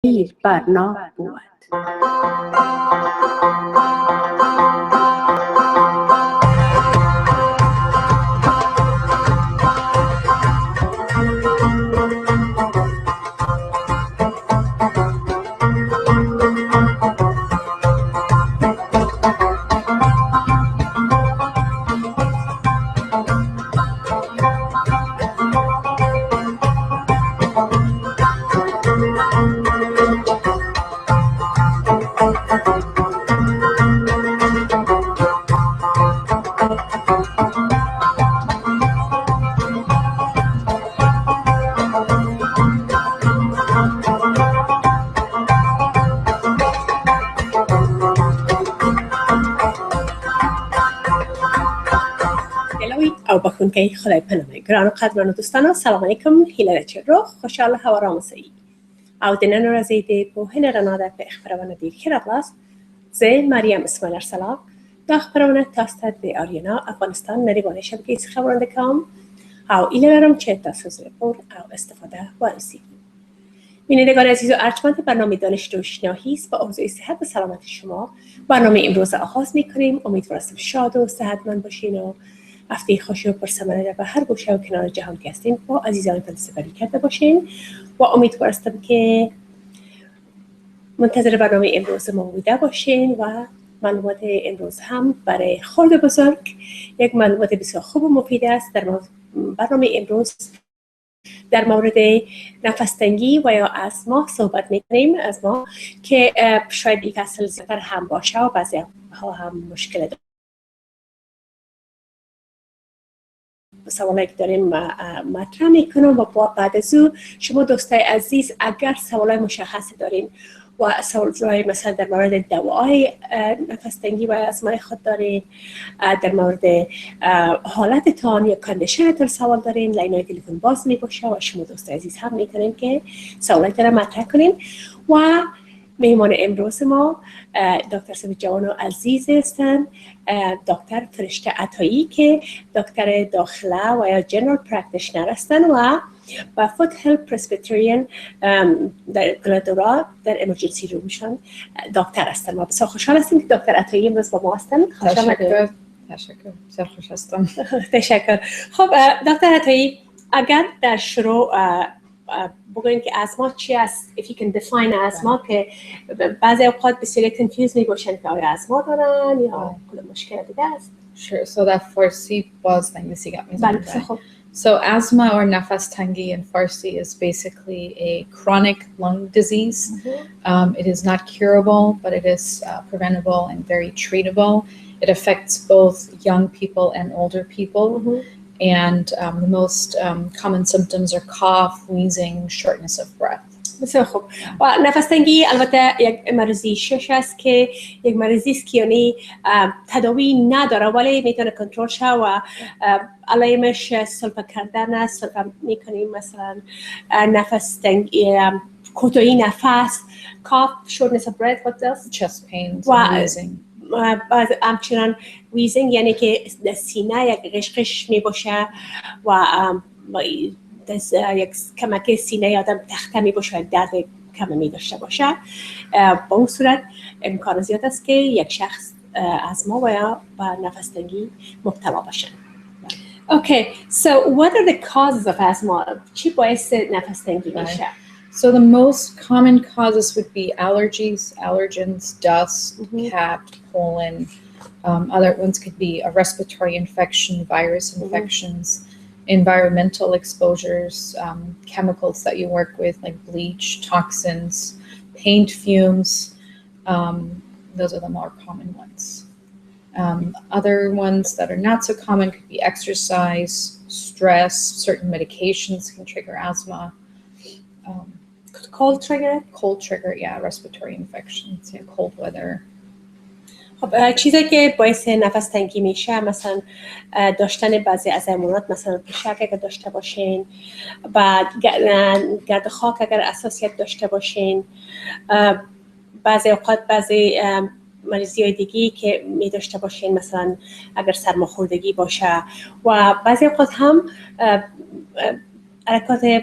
دلیل برنا بود. او بخون که خدای پنامه گران و قدران و دوستان سلام علیکم هیلر چرخ خوشحال هوا مسایی او دنن رزیده په هنرانه په خبرونه دي خیرلاس زه مریم اسم ارسلا دا خبرونه تاسو ته د آریانا افغانستان نړیواله شبکې څخه وړاندې کوم او ایله لرم چې تاسو زه او استفاده ورسید. بینندگان عزیز و ارجمند برنامه دانش و شناختی است با اوضاع صحت و سلامت شما برنامه امروز آغاز می‌کنیم. امیدوارم شاد و صحتمند باشین و هفته خوش و پرثمره به هر گوشه و کنار جهان که هستین با عزیزانتان سپری کرده باشین و امیدوارم که منتظر برنامه امروز ما بوده باشین و معلومات امروز هم برای خرد بزرگ یک معلومات بسیار خوب و مفید است. در برنامه امروز در مورد نفس تنگی و یا استما صحبت می‌کنیم. استما که شاید یک اصل زیادتر هم باشه و بعضی ها هم مشکل داره. سوالی که داریم مطرح میکنم و بعد از او شما دوستای عزیز اگر سوالای مشخصی دارین و سوالای مثلا در مورد دوای نفس تنگی و استما خود دارین، در مورد حالتتان یا کاندیشنتان سوال دارین، لاینای تلفن باز می باشه و شما دوستای عزیز هم میتونین که سوالاتون رو مطرح کنین. و مهمان امروز ما دکتر سبی جوان و عزیز هستند، دکتر فرشته عطایی که دکتر داخله و یا جنرال پرکتیشنر هستند و فوت هلپ پرسبیتریان در گلادورا در امرجنسی رومشان دکتر هستند. ما بسیار خوشحال هستیم که دکتر عطایی امروز با ما هستند. تشکر. بسیار خوش هستم. تشکر. خب دکتر عطایی اگر در شروع بگوین که استما چی است؟ if you can define استما که بعضی اوقات بسیار confused میگوشن که آیا استما دارن یا کدام مشکل دیگه است. Sure. So that Farsi was linguistic got me. بله. So asthma or nafas tangi in Farsi is basically a chronic lung disease. It is not curable, but it is preventable and very treatable. It affects both young people and older people. And the most common symptoms are cough, wheezing, shortness of breath. بسیار خوب. و نفس تنگی البته یک مرضی شش است که یک مرضی است که یعنی تداوی نداره ولی میتونه کنترل شه و علائمش سلفه کردن است. سلفه میکنیم مثلا نفس تنگی، کوتاهی نفس، cough, shortness of breath, what else? Chest pains and wheezing. همچنان ویزینگ یعنی که در سینه یک قشقش می باشه و یک کمک سینه آدم تخته می باشه، درد کم می داشته باشه. با اون صورت امکان زیاد است که یک شخص استما و یا نفس تنگی مبتلا باشه. Okay, so what are the causes of asthma? چی باعث نفس تنگی میشه؟ So the most common causes would be allergies, allergens, dust, cat, pollen. Other ones could be a respiratory infection, virus infections, environmental exposures, chemicals that you work with like bleach, toxins, paint fumes. Those are the more common ones. Other ones that are not so common could be exercise, stress, certain medications can trigger asthma. Cold trigger? Cold trigger, yeah, respiratory infections, yeah, cold weather. خب چیزی که باعث نفس تنگی میشه مثلا داشتن بعضی از امورات، مثلا پشک اگر داشته باشین، بعد گرد خاک اگر اساسیت داشته باشین، بعضی اوقات بعضی مریضی دیگی که می داشته باشین مثلا اگر سرماخوردگی باشه و بعضی اوقات هم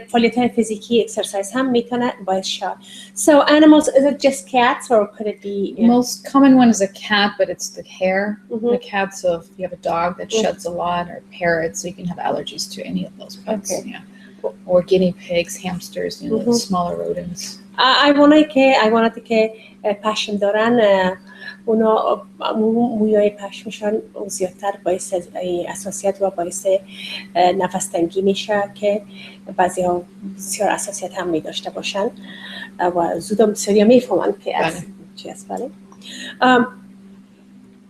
فعالیت‌های فیزیکی اکسرسایز هم میتونه باعث شه. So animals, is it just cats or could it be? Most common one is a cat, but it's the hair. The cat, so if you have a dog that sheds a lot, or parrots, so you can have allergies to any of those pets. Okay. Yeah. Or guinea pigs, hamsters, you know, the smaller rodents. حیواناتی که پشم دارن اونا مویای پشمشان زیادتر باعث حساسیت و باعث نفس تنگی میشه که بعضی ها بسیار حساسیت هم می داشته باشن و زود بسیاری میفهمن که از چی است. بله.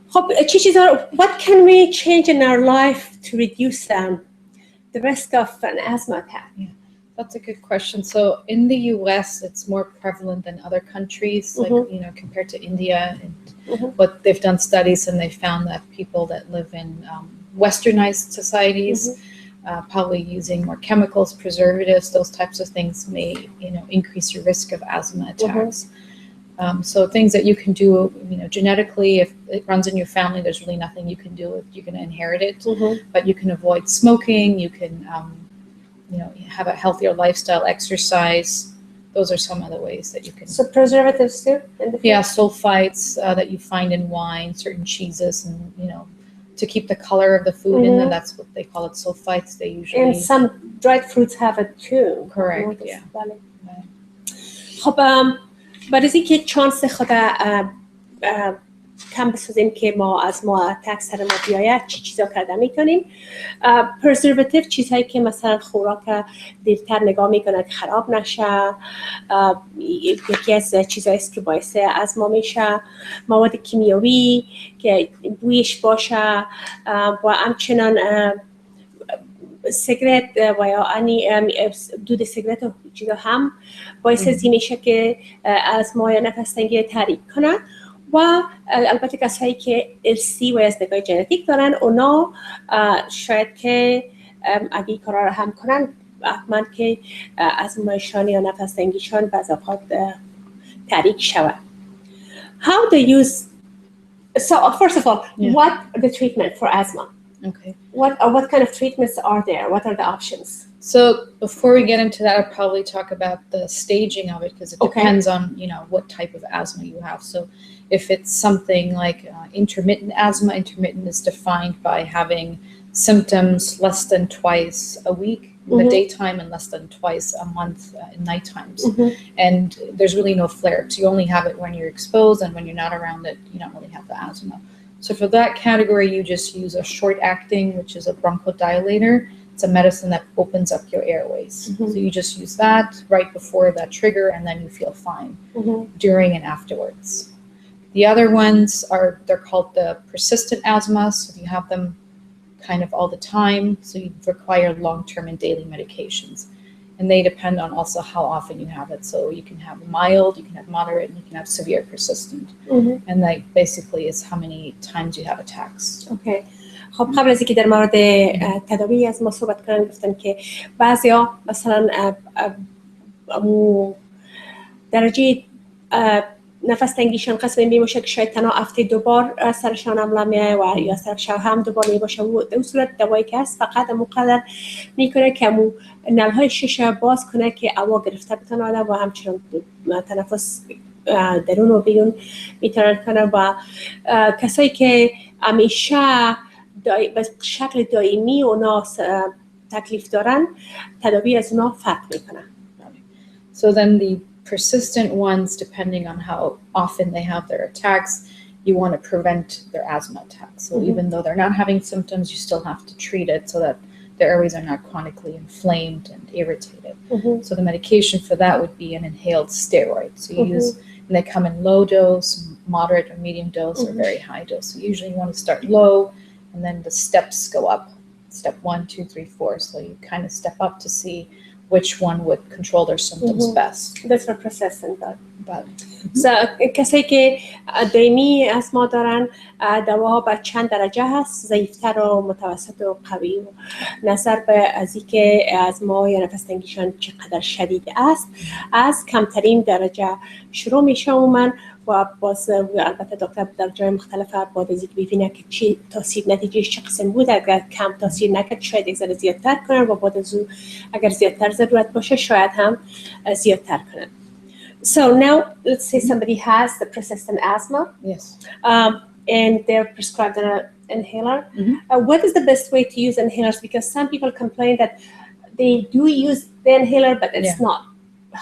خب چی چیزا what can we change in our life to reduce the risk of an asthma attack? Yeah. That's a good question. So in the US, it's more prevalent than other countries, like, you know, compared to India. And what they've done studies and they found that people that live in westernized societies, probably using more chemicals, preservatives, those types of things may, you know, increase your risk of asthma attacks. So things that you can do, you know, genetically, if it runs in your family, there's really nothing you can do. You're going to inherit it, but you can avoid smoking. You can, you know, have a healthier lifestyle, exercise. Those are some of the ways that you can. So preservatives too? Yeah, sulfites that you find in wine, certain cheeses, and, you know, to keep the color of the food in them. That's what they call it, sulfites. They usually. And some dried fruits have it too. Correct. Yeah. خب برای اینکه چانس خود کم بسازیم که ما از ما اتک سر ما بیاید چی چیزا کرده میتونیم؟ پرزرواتیو چیزهایی که مثلا خوراک دیرتر نگاه میکنه که خراب نشه، یکی از چیزهایی است که باعث ازما میشه. مواد کیمیایی که بویش باشه و همچنان سیگرت و یا دود سیگرت و چیزا هم باعث از این میشه که ازما یا نفس تنگی تحریک کنه. و البته کسایی که ارثی و از نگاه ژنتیک دارن اونا شاید که اگه این کارا رو هم کنن حتما که ازمایشان یا نفس تنگیشان بعض اوقات تحریک شود. How they use so first of all what the treatment for asthma? Okay. What kind of treatments are there? What are the options? So before we get into that, I'll probably talk about the staging of it because it depends on, you know, what type of asthma you have. So if it's something like intermittent asthma, intermittent is defined by having symptoms less than twice a week in the daytime and less than twice a month in night times. And there's really no flares. You only have it when you're exposed, and when you're not around it, you don't really have the asthma. So for that category, you just use a short-acting, which is a bronchodilator. It's a medicine that opens up your airways. So you just use that right before that trigger, and then you feel fine during and afterwards. The other ones they're called the persistent asthma. So you have them kind of all the time. So you require long-term and daily medications. And they depend on also how often you have it. So you can have mild, you can have moderate, and you can have severe persistent. And that basically is how many times you have attacks. Okay. خب قبل از اینکه در مورد تداوی از ما صحبت کنم گفتن که بعضیا مثلا درجه نفس تنگیشان قسم می باشه که شاید تنها هفته 2 بار سرشان عمله میه و یا سرش هم 2 بار می باشه و در صورت دوایی که هست فقط مقدر میکنه که مو نلهای شیشه باز کنه که هوا گرفته بتونه و همچنان تنفس درون و بیرون میتونن کنه. و کسایی که همیشه به شکل دائمی اونا تکلیف دارن تداوی از اونا فرق میکنه. So then the persistent ones, depending on how often they have their attacks, you want to prevent their asthma attacks. So even though they're not having symptoms, you still have to treat it so that the airways are not chronically inflamed and irritated. So the medication for that would be an inhaled steroid. So you use, and they come in low dose, moderate or medium dose, or very high dose. So usually you want to start low, and then the steps go up. Step 1, 2, 3, 4. So you kind of step up to see which one would control their symptoms best. That's for persistent. But کسایی که دائمی استما دارن دواها به چند درجه هست، ضعیفتر و متوسط و قوی، و نظر به از اینکه استما یا نفس تنگیشان چقدر شدید است از کمترین درجه شروع میشه عموما، و باز البته دکتر در جای مختلف بعد از اینکه ببینه که چی تاثیر نتیجهش چه قسم بود، اگر کم تاثیر نکرد شاید یک ذره زیادتر کنن، و بعد از اون اگر زیادتر ضرورت باشه شاید هم زیادتر کنن. So now let's say somebody has the persistent asthma. Yes. And they're prescribed an inhaler. What is the best way to use inhalers? Because some people complain that they do use the inhaler, but it's not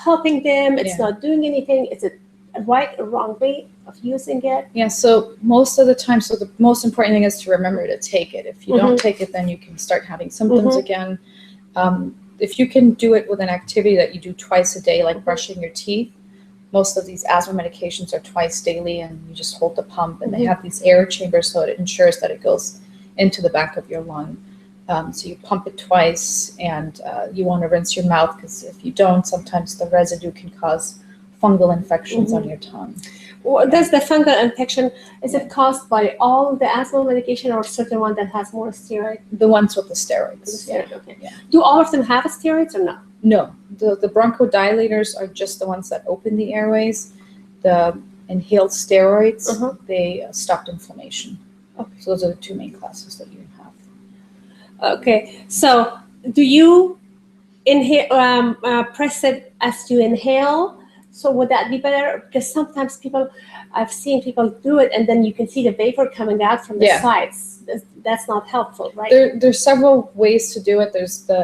helping them. It's not doing anything. Is it a right or wrong way of using it? Yeah, so most of the time, so the most important thing is to remember to take it. If you don't take it, then you can start having symptoms again. If you can do it with an activity that you do twice a day, like brushing your teeth, most of these asthma medications are twice daily, and you just hold the pump, and they have these air chambers, so it ensures that it goes into the back of your lung. So you pump it twice, and you want to rinse your mouth, because if you don't, sometimes the residue can cause fungal infections on your tongue. Does the fungal infection, is it caused by all the asthma medication or certain one that has more steroid? The ones with the steroids. Okay. Do all of them have steroids or not? No, the bronchodilators are just the ones that open the airways. The inhaled steroids, they stop inflammation. Okay. So those are the two main classes that you have. Okay, so do you inhale, press it as you inhale? So would that be better? Because sometimes I've seen people do it, and then you can see the vapor coming out from the sides. That's not helpful, right? There's several ways to do it. There's the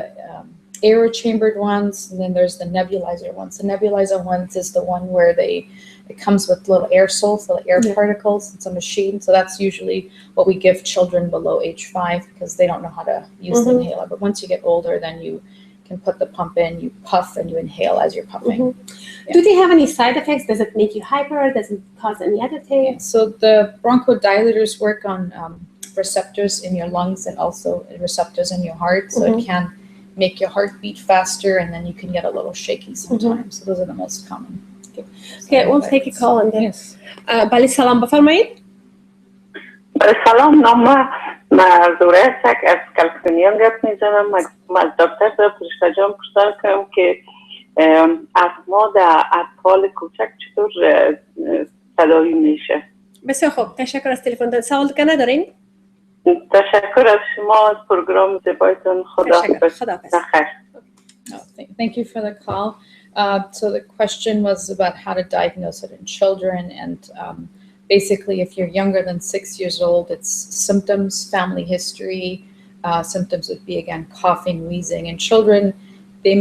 air chambered ones, and then there's the nebulizer ones. The nebulizer ones is the one where it comes with little aerosols, little air particles. It's a machine. So that's usually what we give children below age 5, because they don't know how to use the inhaler. But once you get older, then you can put the pump in, you puff, and you inhale as you're puffing. Do they have any side effects? Does it make you hyper? Does it cause any other thing? So the bronchodilators work on receptors in your lungs and also receptors in your heart. So it can make your heart beat faster, and then you can get a little shaky sometimes. So those are the most common. Okay, we'll take a call on that. Yes. بله سلام بفرمایید. سلام، نام معذوره است از کالیفرنیا گپ میزنم. از دکتر فرشته جان پرسان کنم که استما در اطفال کوچک چطور تداوی میشه؟ بسیار خوب، تشکر از تلفن. سوال دیگه ندارین؟ تشکر از شما، از پروگرام زیبایتون. خدا حافظ. Thank you for the call. So the question was about how to diagnose it in children, and basically if you're younger than 6 years old, it's symptoms, family history. Symptoms would be, again, coughing, wheezing. In children, they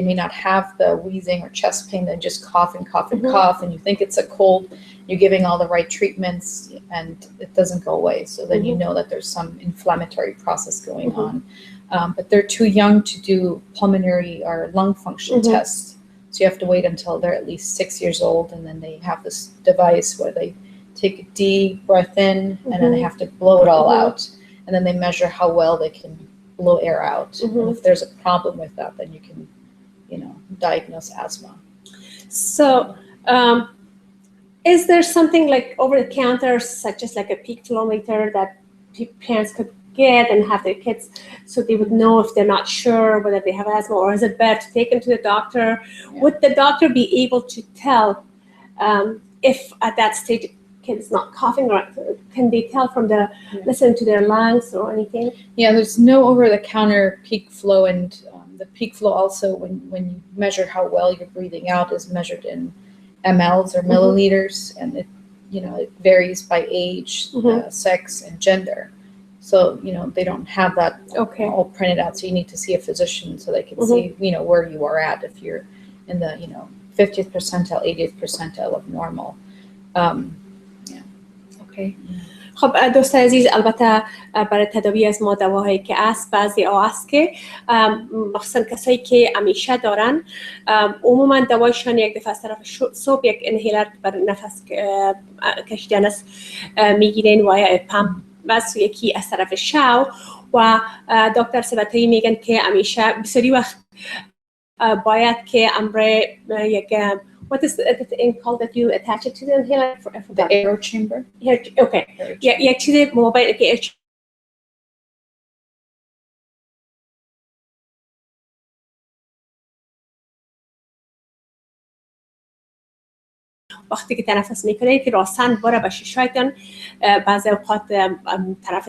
may not have the wheezing or chest pain, they just cough and cough and cough, and you think it's a cold. You're giving all the right treatments, and it doesn't go away. So then you know that there's some inflammatory process going on. But they're too young to do pulmonary or lung function tests. So you have to wait until they're at least 6 years old, and then they have this device where they take a deep breath in, and then they have to blow it all out. And then they measure how well they can blow air out. And if there's a problem with that, then you can, diagnose asthma. So, is there something like over the counter, such as like a peak flow meter that parents could get and have their kids, so they would know if they're not sure whether they have asthma, or is it better to take them to the doctor? Would the doctor be able to tell if at that stage kid is not coughing, or can they tell from the listening to their lungs or anything? Yeah, there's no over-the-counter peak flow, and the peak flow also, when you measure how well you're breathing out, is measured in mLs or milliliters, and it varies by age, sex, and gender. So, they don't have that all printed out. So you need to see a physician so they can see, where you are at, if you're in the, 50th percentile, 80th percentile of normal. Okay. خب دوست عزیز، البته برای تداوی از ما دواهایی که است، بعضی هست که مخصوصا کسایی که همیشه دارن، عموما دوایشان یک دفعه از طرف صبح یک انهیلر برای نفس کشیدن است میگیرن، و یا پمپ بس یکی از طرف شب. و دکتر سبتایی میگن که همیشه بسیاری وقت باید که امر یک what is the thing called that you attach it to the inhaler? The air chamber. Okay. یک چیز موبایل که وقتی که تنفس میکنید که راستن باره به ششایتان بعضی اوقات طرف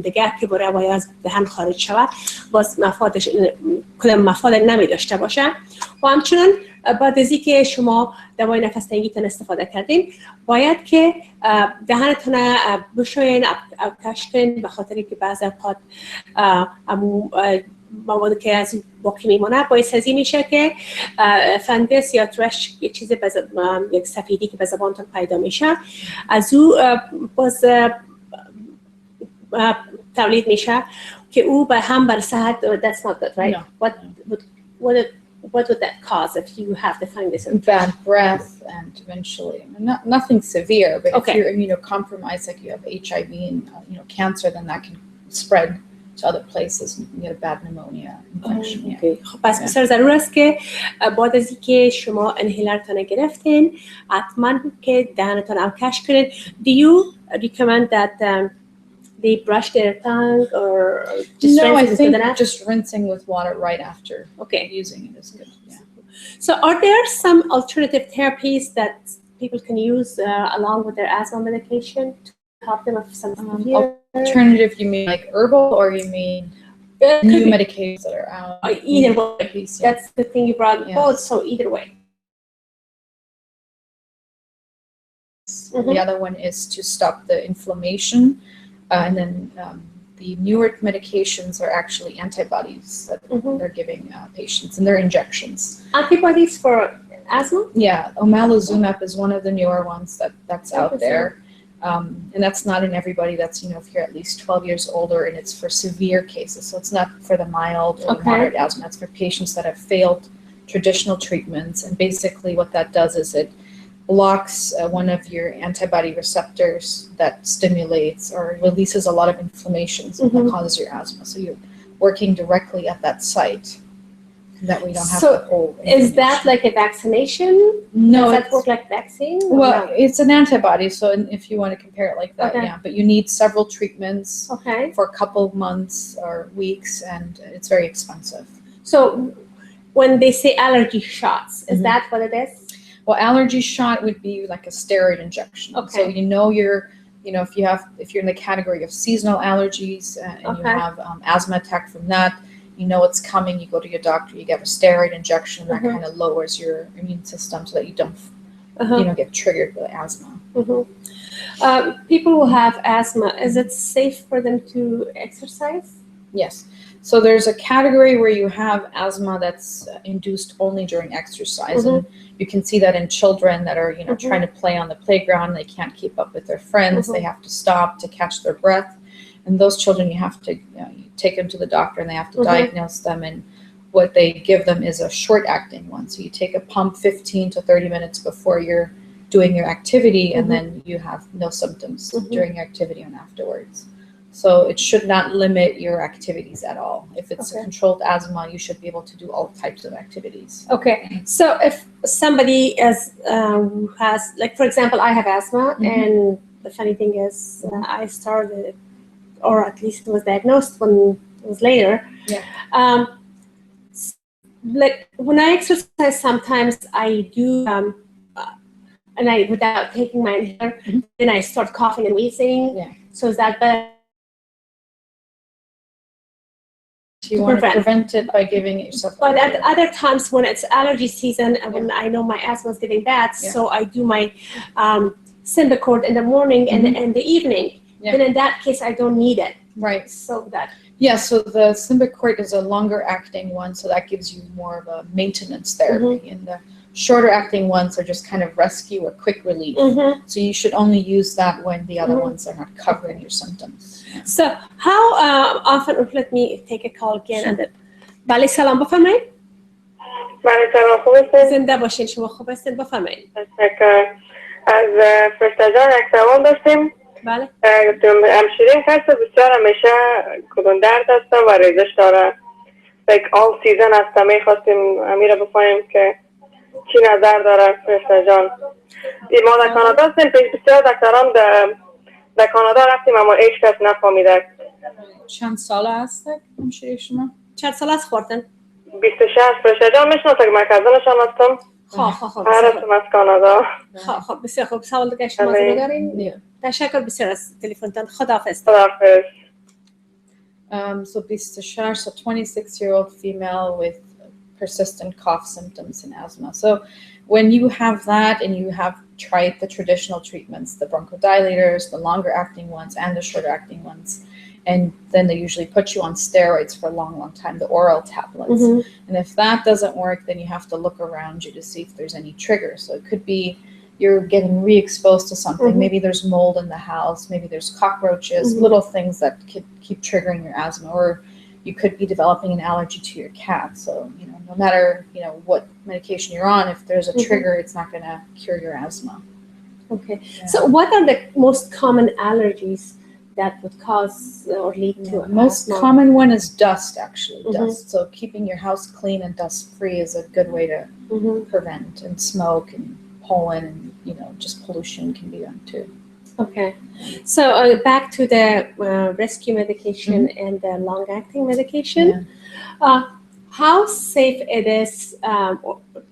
دیگه که بره باید از دهن خارج شود باز مفادش کدام مفاد نمی داشته باشه و همچنان بعد از اینکه شما دوای نفس تنگیتون استفاده کردین باید که دهنتون بشوین کش کنین به خاطر که بعضی اوقات مواد که از باقی میمونه باعث از این میشه که فنگس یا ترش یک چیز یک سفیدی که به زبانتون پیدا میشه از او باز تولید میشه که او به هم بر صحت that's not good right No. what would that cause if you have the fungus? Bad breath and eventually nothing severe, but Okay. if you're immunocompromised, like you have HIV and cancer, then that can spread to other places and you can get a bad pneumonia infection. Okay. خب پس بسیار ضرور است که بعد از اینکه شما انهیلرتون گرفتین حتما که دهنتون کش کنین. Do you recommend that they brush their tongue or just No, I rinse think it? just rinsing with water right after Okay. using it is good. Yeah. So are there some alternative therapies that people can use along with their asthma medication to help them with some severe? Alternative, you mean like herbal, or you mean new medications that are out? Either way. Therapies, yeah. That's the thing you brought both, so either way. The other one is to stop the inflammation, and then the newer medications are actually antibodies that they're giving patients, and they're injections. Antibodies for asthma? Yeah, omalizumab is one of the newer ones that's out there. And that's not in everybody. That's, if you're at least 12 years older, and it's for severe cases. So it's not for the mild or moderate asthma. It's for patients that have failed traditional treatments. And basically what that does is it blocks one of your antibody receptors that stimulates or releases a lot of inflammations that causes your asthma. So you're working directly at that site. That we don't have the whole is that like a vaccination? No, does that work like vaccine? Well, it's an antibody, so if you want to compare it like that, yeah. But you need several treatments for a couple of months or weeks, and it's very expensive. So when they say allergy shots, is that what it is? Well, allergy shot would be like a steroid injection. So if you're in the category of seasonal allergies and you have asthma attack from that, you know it's coming, you go to your doctor, you get a steroid injection that kind of lowers your immune system so that you don't get triggered with asthma. People who have asthma, is it safe for them to exercise? Yes. So there's a category where you have asthma that's induced only during exercise, and you can see that in children that are trying to play on the playground, they can't keep up with their friends, they have to stop to catch their breath. And those children, you have to you take them to the doctor and they have to diagnose them. And what they give them is a short-acting one. So you take a pump 15 to 30 minutes before you're doing your activity, and then you have no symptoms during your activity and afterwards. So it should not limit your activities at all. If it's a controlled asthma, you should be able to do all types of activities. Okay. So if somebody has, like for example, I have asthma, and the funny thing is I started, or at least it was diagnosed when it was later. Yeah. Like when I exercise, sometimes I do, and without taking my inhaler, then I start coughing and wheezing. Yeah. So is that better? You want to prevent it by giving it yourself. But at other times when it's allergy season and when I know my asthma is getting bad, so I do my Symbicort in the morning and in the evening. Then in that case, I don't need it. Right. So that. Yeah, so the Symbicort is a longer acting one, so that gives you more of a maintenance therapy. And the shorter acting ones are just kind of rescue or quick relief. So you should only use that when the other ones are not covering your symptoms. So how often, let me take a call again. And بله سلام بفرمایید. بله سلام خوب هستید؟ زنده باشین شما خوب هستید بفرمایید. تشکر. از فرشته جان یک سوال داشتیم. بله. همشیره خاص بسیار همیشه کدوم درد هستم و ریزش داره. Like all season هستم میخواستیم امیر بفهمیم که چی نظر داره فرشته جان؟ ما در کانادا هستیم، بسیار دکتران در کانادا رفتیم اما هیچ کس نفهمیده. چند ساله هسته همشیره شما؟ چند سال است خوردن؟ 26 فرشته جان میشناسه که من کزنشان هستم. خب هستم از کانادا. خب بسیار خوب. سوال دیگه شما دارین؟ تشکر بسیار از تلفنتان. خداحافظ. خداحافظ. So 26, so 26-year-old female with persistent cough symptoms and asthma. So when you have that and you have tried the traditional treatments, the bronchodilators, the longer acting ones and the shorter acting ones, and then they usually put you on steroids for a long, long time, the oral tablets. And if that doesn't work, then you have to look around you to see if there's any trigger. So it could be you're getting re-exposed to something. Maybe there's mold in the house. Maybe there's cockroaches, little things that could keep triggering your asthma. Or you could be developing an allergy to your cat. So, no matter, what medication you're on, if there's a trigger, it's not going to cure your asthma. Okay. Yeah. So what are the most common allergies that would cause or lead to the most common one is dust, actually. Dust. So keeping your house clean and dust-free is a good way to prevent, and smoke and pollen and, just pollution can be done too. Okay. So back to the rescue medication and the long-acting medication. Yeah. How safe it is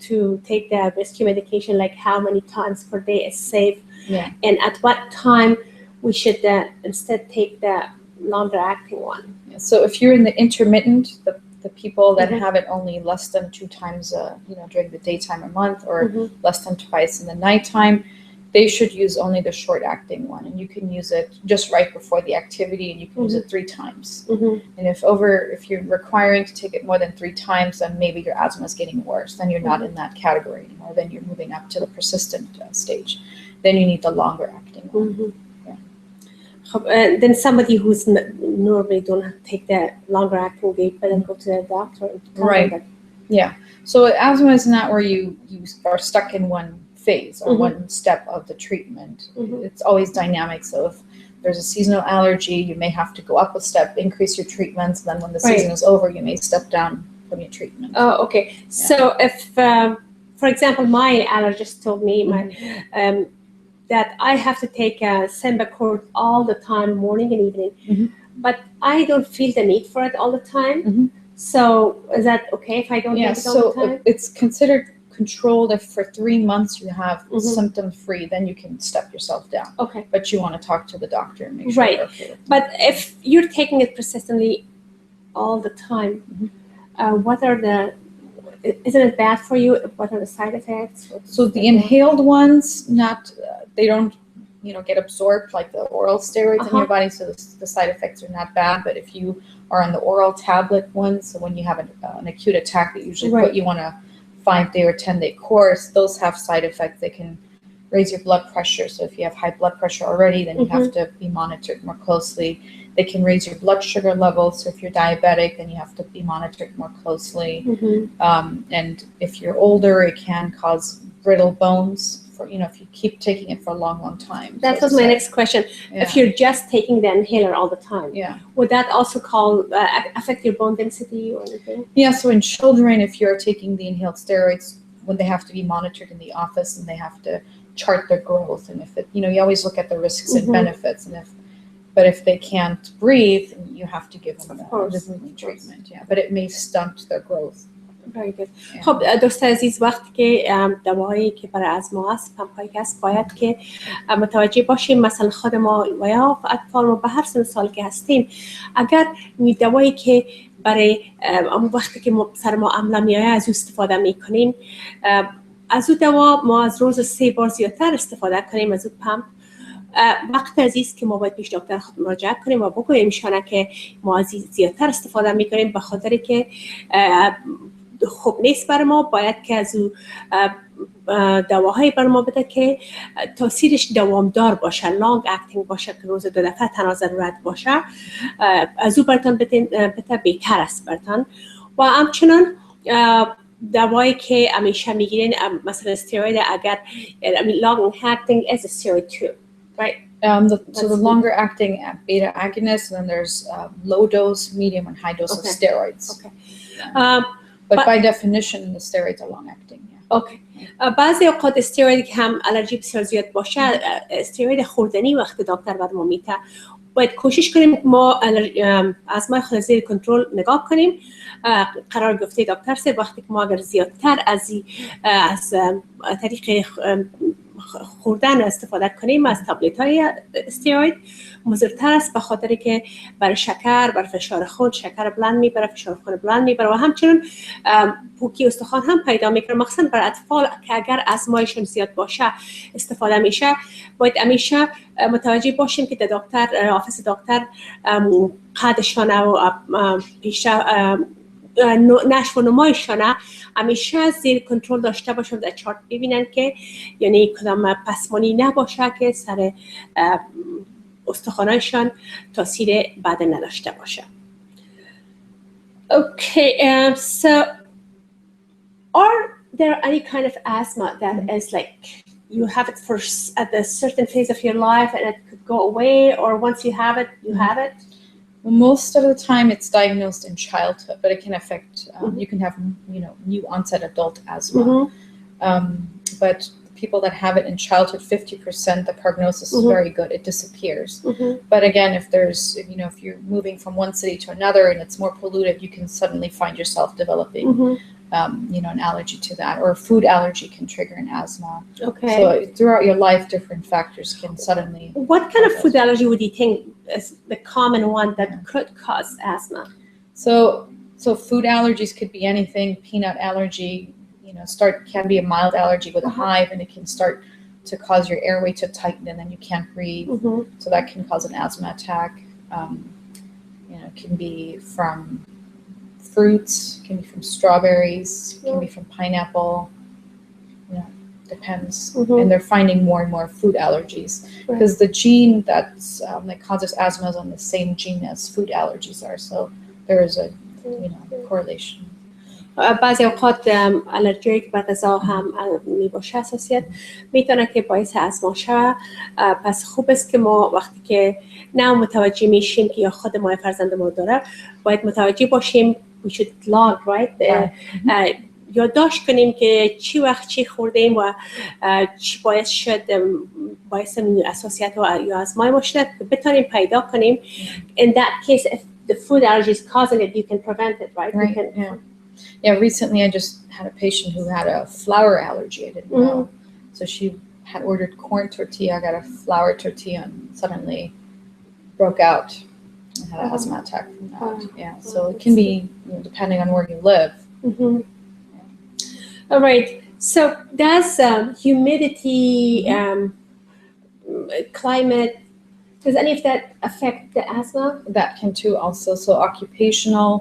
to take the rescue medication? Like how many times per day is safe? Yeah. And at what time we should instead take the longer-acting one? Yeah. So if you're in the intermittent, the people that have it only less than 2 times, during the daytime a month, or less than twice in the nighttime, they should use only the short-acting one, and you can use it just right before the activity, and you can use it 3 times. And if you're requiring to take it more than 3 times, then maybe your asthma is getting worse. Then you're not in that category anymore. Then you're moving up to the persistent stage. Then you need the longer-acting one. Then somebody who's normally don't take the longer-acting, they better go to the doctor. Right. Yeah. So asthma is not where you are stuck in one phase or one step of the treatment. It's always dynamic. So if there's a seasonal allergy, you may have to go up a step, increase your treatments. Then when the season is over, you may step down from your treatment. Oh, okay. Yeah. So if, for example, my allergist told me that I have to take a Symbicort all the time, morning and evening, but I don't feel the need for it all the time. So is that okay if I don't take it all the time? So it's considered controlled if for 3 months you have symptom-free, then you can step yourself down. Okay. But you want to talk to the doctor and make sure they're okay with it. But if you're taking it persistently all the time, isn't it bad for you? What are the side effects? So the inhaled ones, they don't, get absorbed like the oral steroids in your body. So the side effects are not bad. But if you are on the oral tablet ones, so when you have an acute attack, they usually put you on a 5-day or 10-day course. Those have side effects. They can raise your blood pressure. So if you have high blood pressure already, then you have to be monitored more closely. They can raise your blood sugar levels. So if you're diabetic, then you have to be monitored more closely. And if you're older, it can cause brittle bones. If you keep taking it for a long, long time. That was my next question. Yeah. If you're just taking the inhaler all the time, would that also affect your bone density or anything? Yeah, so in children, if you're taking the inhaled steroids, when they have to be monitored in the office and they have to chart their growth, and if it, you always look at the risks and benefits, and if they can't breathe, you have to give them the breathing treatment. Yeah, but it may stunt their growth. Very good. خب دوست عزیز، وقتی که دوایی که برای آزما است، پمپایی که است، باید که متوجه باشیم مثلا خود ما و یا اطفال ما به هر سن سال که هستیم، اگر دوایی که برای وقتی که سر ما عمله میایه از او استفاده میکنیم، از او دوا ما از روز 3 بار زیادتر استفاده کنیم از او پمپ، وقت عزیز که ما باید پیش دکتر خود مراجعه کنیم و بگوییم شانه که ما از زیادتر استفاده میکنیم به خاطر که خوب نیست بر ما. باید که از دواهایی بر ما بده که تاثیرش دوامدار باشه، لانگ اکتینگ باشه، که روز 2 دفعه تنها ضرورت باشه، از او برتان بده بهتر است برتان. و همچنان دوایی که همیشه میگیرین مثلا استروید، اگر لانگ اکتینگ is a steroid too, right? So the longer acting beta agonists, and then there's low dose, medium, and high dose of steroids. Okay. But by definition, the steroids are long acting. Yeah. اوکی. بعضی اوقات استروید که هم الرژی بسیار زیاد باشه، استروید خوردنی وقتی دکتر بر ما میته، باید کوشش کنیم ما آزمای خود زیر کنترل نگاه کنیم. قرار گفته دکتر سه وقتی که ما اگر زیادتر از طریق خوردن استفاده کنیم از تابلت های استروید، مضرتر است، به خاطر که برای شکر، برای فشار خون شکر بلند میبره، فشار خون بلند میبره و همچنین پوکی استخوان هم پیدا میکنه. مخصوصا برای اطفال که اگر آزمایشون زیاد باشه استفاده میشه، باید همیشه متوجه باشیم که دکتر آفیس دکتر قدشان و نشو و نمایشانه همیشه زیر کنترل داشته باشن، در چارت ببینن که یعنی کدام پسمانی نباشه که سر استخوانایشان تاثیر بد نداشته باشه. Okay, so are there any kind of asthma that is like you have it for at a certain phase of your life and it could go away, or once you have it, you have it? Well, most of the time it's diagnosed in childhood, but it can affect, you can have, new onset adult asthma. But people that have it in childhood, 50%, the prognosis is very good. It disappears. But again, if you're moving from one city to another and it's more polluted, you can suddenly find yourself developing, an allergy to that, or a food allergy can trigger an asthma. Okay. So throughout your life, different factors can suddenly. What kind of food allergy would you think is the common one that could cause asthma? So food allergies could be anything. Peanut allergy, can be a mild allergy with a hive, and it can start to cause your airway to tighten, and then you can't breathe. So that can cause an asthma attack. It can be from fruits, can be from strawberries, can be from pineapple. Depends. And they're finding more and more food allergies because the gene that causes asthma is on the same gene as food allergies are. So there is a correlation. بعضی اوقات الرژی که به غذا هم میباشه اساسیت میتونه که باعث آسما شه. پس خوب است که ما وقتی که نه متوجه میشیم که یا خود ما فرزند ما داره، باید متوجه باشیم. we should log, right? یادداشت کنیم که چی وقت چی خوردیم و چی باعث شد باعث اساسیت و یا آزمای ما شد که بتونیم پیدا کنیم. In that case, if the food allergy is causing it, you can prevent it, right? Yeah, recently I just had a patient who had a flour allergy. I didn't know. So she had ordered corn tortilla, got a flour tortilla, and suddenly broke out and had an asthma attack from that. Yeah, so it can be depending on where you live. All right. So does humidity, climate, does any of that affect the asthma? That can too also. So occupational.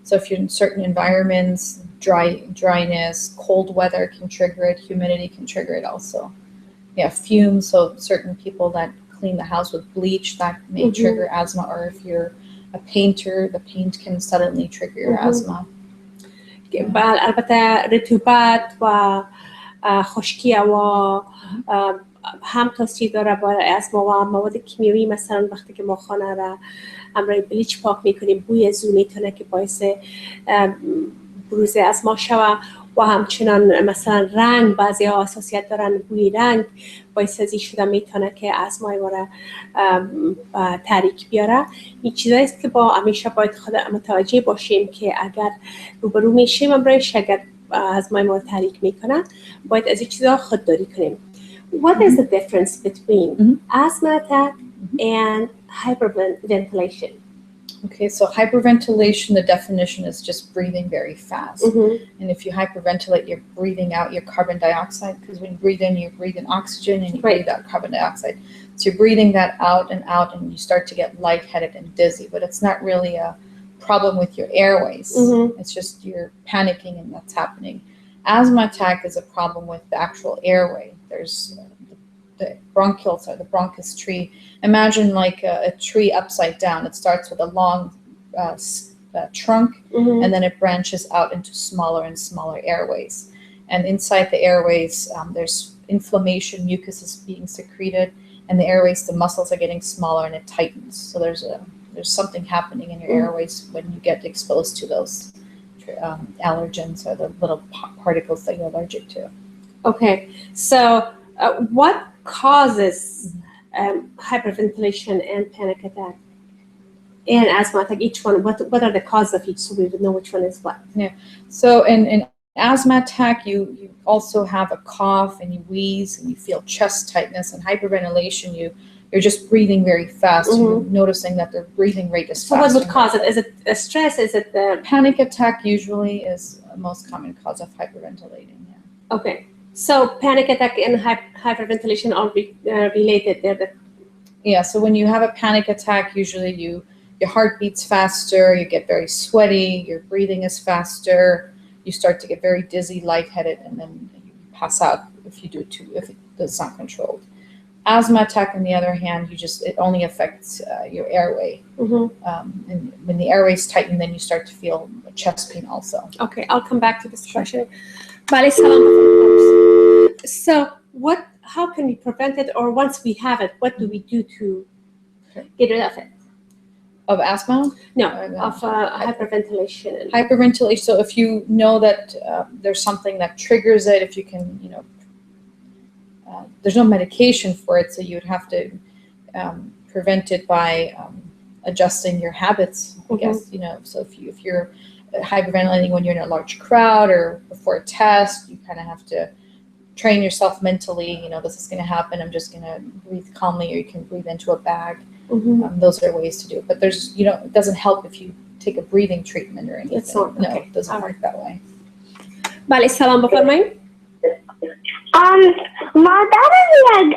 So if you're in certain environments, dryness, cold weather can trigger it. Humidity can trigger it also. Yeah, fumes. So certain people that clean the house with bleach, that may trigger asthma. Or if you're a painter, the paint can suddenly trigger your asthma. البته رطوبت و خشکی هوا هم تاثیر داره برای آسما و مواد کیمیایی. مثلا وقتی که ما خانه را همراه بلیچ پاک میکنیم، بوی زو میتونه که باعث بروز آسما شوه. و همچنان مثلا رنگ، بعضی ها حساسیت دارن بوی رنگ، باعث ازی شده میتونه که آسمای ما را تحریک بیاره. این چیزایی است که با همیشه باید خود متوجه باشیم که اگر روبرو میشیم امروز اگر آسمای ما را تحریک میکنه، باید از این چیزا خودداری کنیم. What is the difference between asthma attack and hyperventilation? Okay, so hyperventilation, the definition is just breathing very fast. And if you hyperventilate, you're breathing out your carbon dioxide, because when you breathe in, you breathe in oxygen and you breathe out carbon dioxide. So you're breathing that out, and you start to get lightheaded and dizzy, but it's not really a problem with your airways. It's just you're panicking and that's happening. Asthma attack is a problem with the actual airway. There's the bronchioles or the bronchus tree. Imagine like a tree upside down. It starts with a long trunk, and then it branches out into smaller and smaller airways. And inside the airways, there's inflammation, mucus is being secreted, and the airways, the muscles are getting smaller and it tightens. So there's something happening in your airways when you get exposed to those allergens or the little particles that you're allergic to. Okay, so what causes hyperventilation and panic attack and asthma attack? Each one, what are the causes of each, so we would know which one is what? So in asthma attack, you also have a cough and you wheeze and you feel chest tightness. And hyperventilation, you're just breathing very fast. You're noticing that their breathing rate is fast. So what would cause it? Is it a stress? Is it the panic attack? Usually is the most common cause of hyperventilating. Yeah. Okay, so panic attack and hyperventilation are related. Yeah. So when you have a panic attack, usually your heart beats faster. You get very sweaty. Your breathing is faster. You start to get very dizzy, lightheaded, and then you pass out if it's not controlled. Asthma attack, on the other hand, it only affects your airway. And when the airway's tightened, then you start to feel chest pain also. Okay, I'll come back to this question. So how can we prevent it, or once we have it, what do we do to get rid of it? Of asthma? No, of hyperventilation. Hyperventilation. So if you know that there's something that triggers it, if you can, there's no medication for it, so you would have to prevent it by adjusting your habits, I guess. So if you're hyperventilating when you're in a large crowd or before a test, you kind of have to train yourself mentally. This is going to happen. I'm just going to breathe calmly, or you can breathe into a bag. Those are ways to do it. But there's, it doesn't help if you take a breathing treatment or anything. It's not, no, it doesn't work that way. بله سلام بفرمایید. مادرم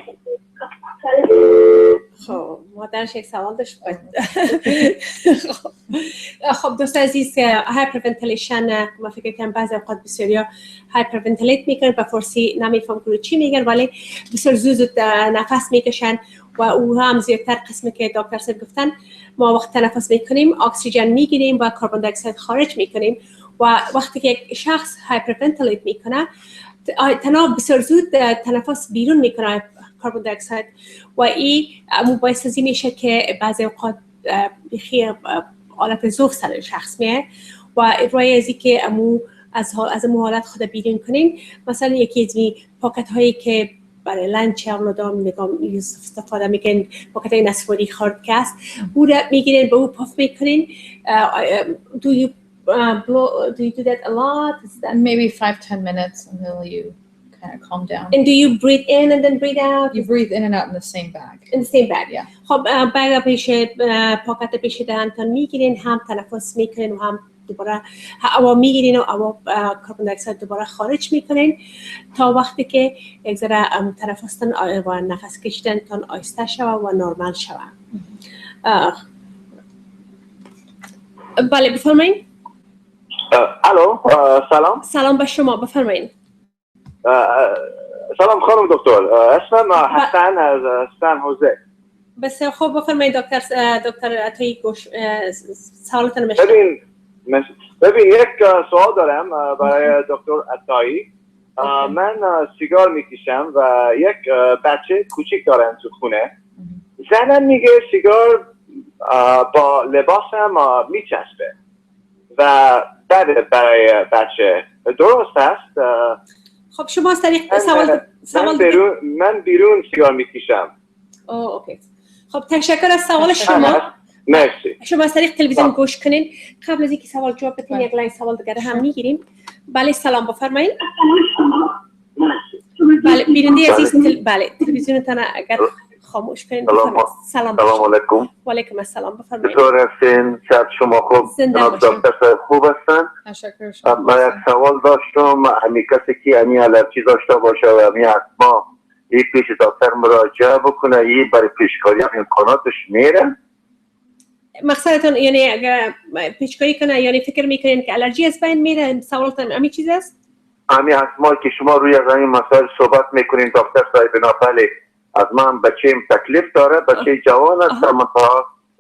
خب مادرش یک سوال داشت. خب دوست عزیز، هایپرونتیلیشن ما فکر کنم بعضی اوقات بسیاریا هایپرونتیلیت میکنن، به فارسی نمیفهم که چی میگن، ولی بسیار زود نفس میکشن و او هم زیادتر قسمی که دکتر صاحب گفتن ما وقت تنفس میکنیم اکسیژن میگیریم و کربن دی اکساید خارج میکنیم و وقتی که یک شخص هایپرونتیلیت میکنه تنها بسیار زود تنفس بیرون میکنه کربن دی اکساید و این باعث از این میشه که بعضی اوقات بخی حالت ذوق سر شخص میه و روی از اینکه از امو حالت خود بیرون کنین، مثلا یکی از این پاکت هایی که برای لنچ اولادام نگاه استفاده میکنین، پاکت های نسواری خاردکست او را میگیرین به او پاف میکنین. Do you do that a lot? Is that maybe 5-10 minutes until you kind of calm down? And do you breathe in and then breathe out? You breathe in and out in the same bag. In the same bag. Yeah. خب بگ پیش پاکت پیش دهنتان میگیرین، هم تنفس میکنین و هم دوباره هوا میگیرین و هوا کربن دی اکساید دوباره خارج میکنین تا وقتی که یک ذره تنفستان و نفس کشیدنتان آهسته شوه و نرمال شوه. بله بفرمایید. الو سلام. سلام به شما، بفرمایید. سلام خانم دکتر، اسمم حسن از سن هوزه. بسیار خوب، بفرمایید دکتر عطایی گوش سوالتون میشنوم. ببین یک سوال دارم برای دکتر عطایی. من سیگار میکشم و یک بچه کوچیک دارم تو خونه. زنم میگه سیگار با لباسم میچسبه و بده برای بچه. درست است؟ خب شما از طریق من بیرون سیگار میکشم. اوکی. خب تشکر از سوال شما. مرسی. شما از طریق تلویزیون گوش کنین. قبل از اینکه سوال جواب بدین یک لایه سوال دیگه هم میگیریم. بله سلام بفرمایید. بله بیننده عزیز، بله تلویزیونتون اگر خاموش کنین بفرمایید. سلام علیکم. و علیکم السلام بفرمایید. چطور هستین؟ شب شما خوب؟ جناب دکتر خوب هستن؟ تشکر شما. من یک سوال داشتم. همین کسی که همین الرژی داشته باشه و همین استما یک پیش دکتر مراجعه بکنه، این برای پیشکاری امکاناتش میره؟ مقصدتون یعنی اگر پیشکاری کنه یعنی فکر میکنین که الرژی از بین میره؟ سوالتون همین چیز است؟ همین استما که شما روی از این مسائل صحبت میکنین دکتر صاحب، بله از من بچه‌ام تکلیف داره، بچه جوان است، اما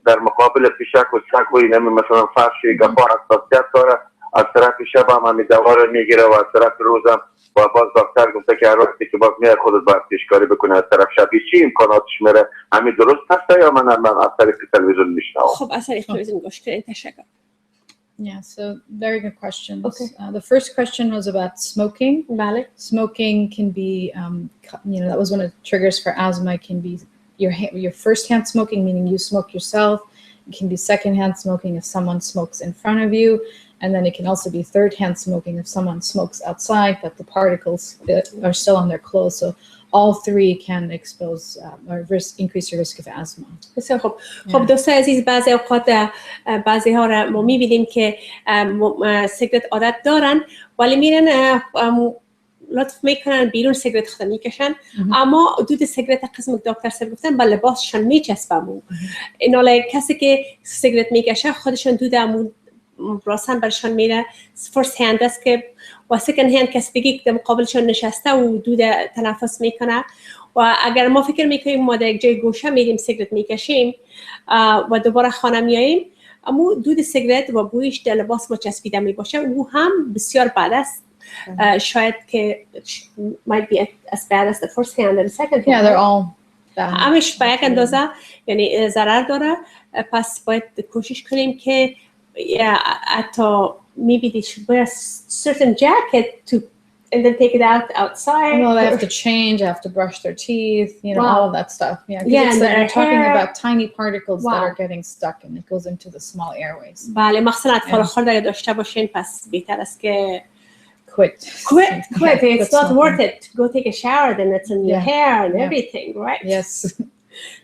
در مقابل پیشک و سگ و اینمی مثلا فرش گفا حساسیت داره، از طرف شب هم همین دوا رو میگیره و از طرف روزم و باز دکتر گفته که هر وقتی که باز میاد خودت باید پیشکاری بکنه از طرف شبی. چی امکاناتش میره؟ همین درست هست یا من از طریق تلویزیون میشنوم؟ خب از طریق تلویزیون گوش کنین. تشکر. Yeah, so very good questions. Okay. The first question was about smoking. بله. Smoking can be, that was one of the triggers for asthma. It can be your first-hand smoking, meaning you smoke yourself. It can be second-hand smoking if someone smokes in front of you. And then it can also be third-hand smoking if someone smokes outside, but the particles are still on their clothes. So all three can expose or increase your risk of asthma. بسیار خوب. خب دوستان عزیز، بعضی اوقات بعضی ها را ما می‌بینیم که سیگرت عادت دارن ولی میرن لطف میکنن بیرون سیگرت خود میکشن، اما دود سیگرت قسم دکتر سر گفتن با لباسشان میچسبه. اینا کسی که سیگرت میکشه خودشان دود راسن برشان میره. فرست هند است که و سکن هند کسی دیگه که مقابلشان نشسته و دود تنفس میکنه. و اگر ما فکر میکنیم ما در یک جای گوشه میریم سیگرت میکشیم و دوباره خانه میاییم، اما دود سیگرت و بویش در لباس ما چسبیده میباشه، او هم بسیار بد است. شاید که might be as bad as the first hand and the second hand. Yeah, they're all bad. همش به یک اندازه یعنی ضرر داره. پس باید کوشش کنیم که حتی maybe they should wear a certain jacket to and then take it outside. Well, they have to change, they have to brush their teeth, all of that stuff. Yeah, it's like we're talking about tiny particles that are getting stuck and it goes into the small airways. بله، مخصوصا اطفال خرد داشته باشین، پس بهتر است که quit. It's not worth it to go take a shower, then it's in your hair and everything, right? Yes.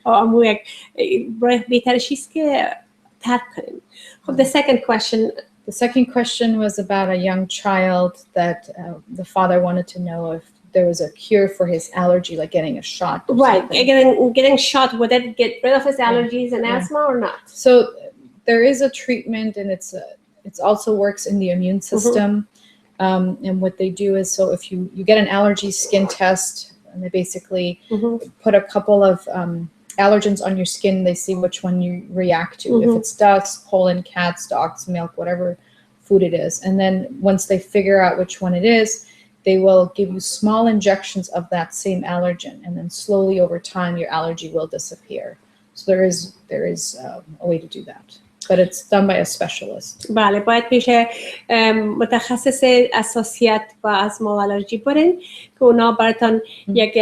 اما یک بهتر چیست که ترک کنیم. خب the second question. The second question was about a young child that the father wanted to know if there was a cure for his allergy, like getting a shot. Right, getting shot, would that get rid of his allergies and asthma or not? So there is a treatment, and it also works in the immune system. And what they do is, so if you get an allergy skin test, and they basically put a couple of allergens on your skin, they see which one you react to. If it's dust, pollen, cats, dogs, milk, whatever food it is. And then once they figure out which one it is, they will give you small injections of that same allergen. And then slowly over time, your allergy will disappear. So there is a way to do that. But it's done by a specialist. بله، باید پیش متخصص اساسیت و آسما و آلرژی برین که اونا براتون یک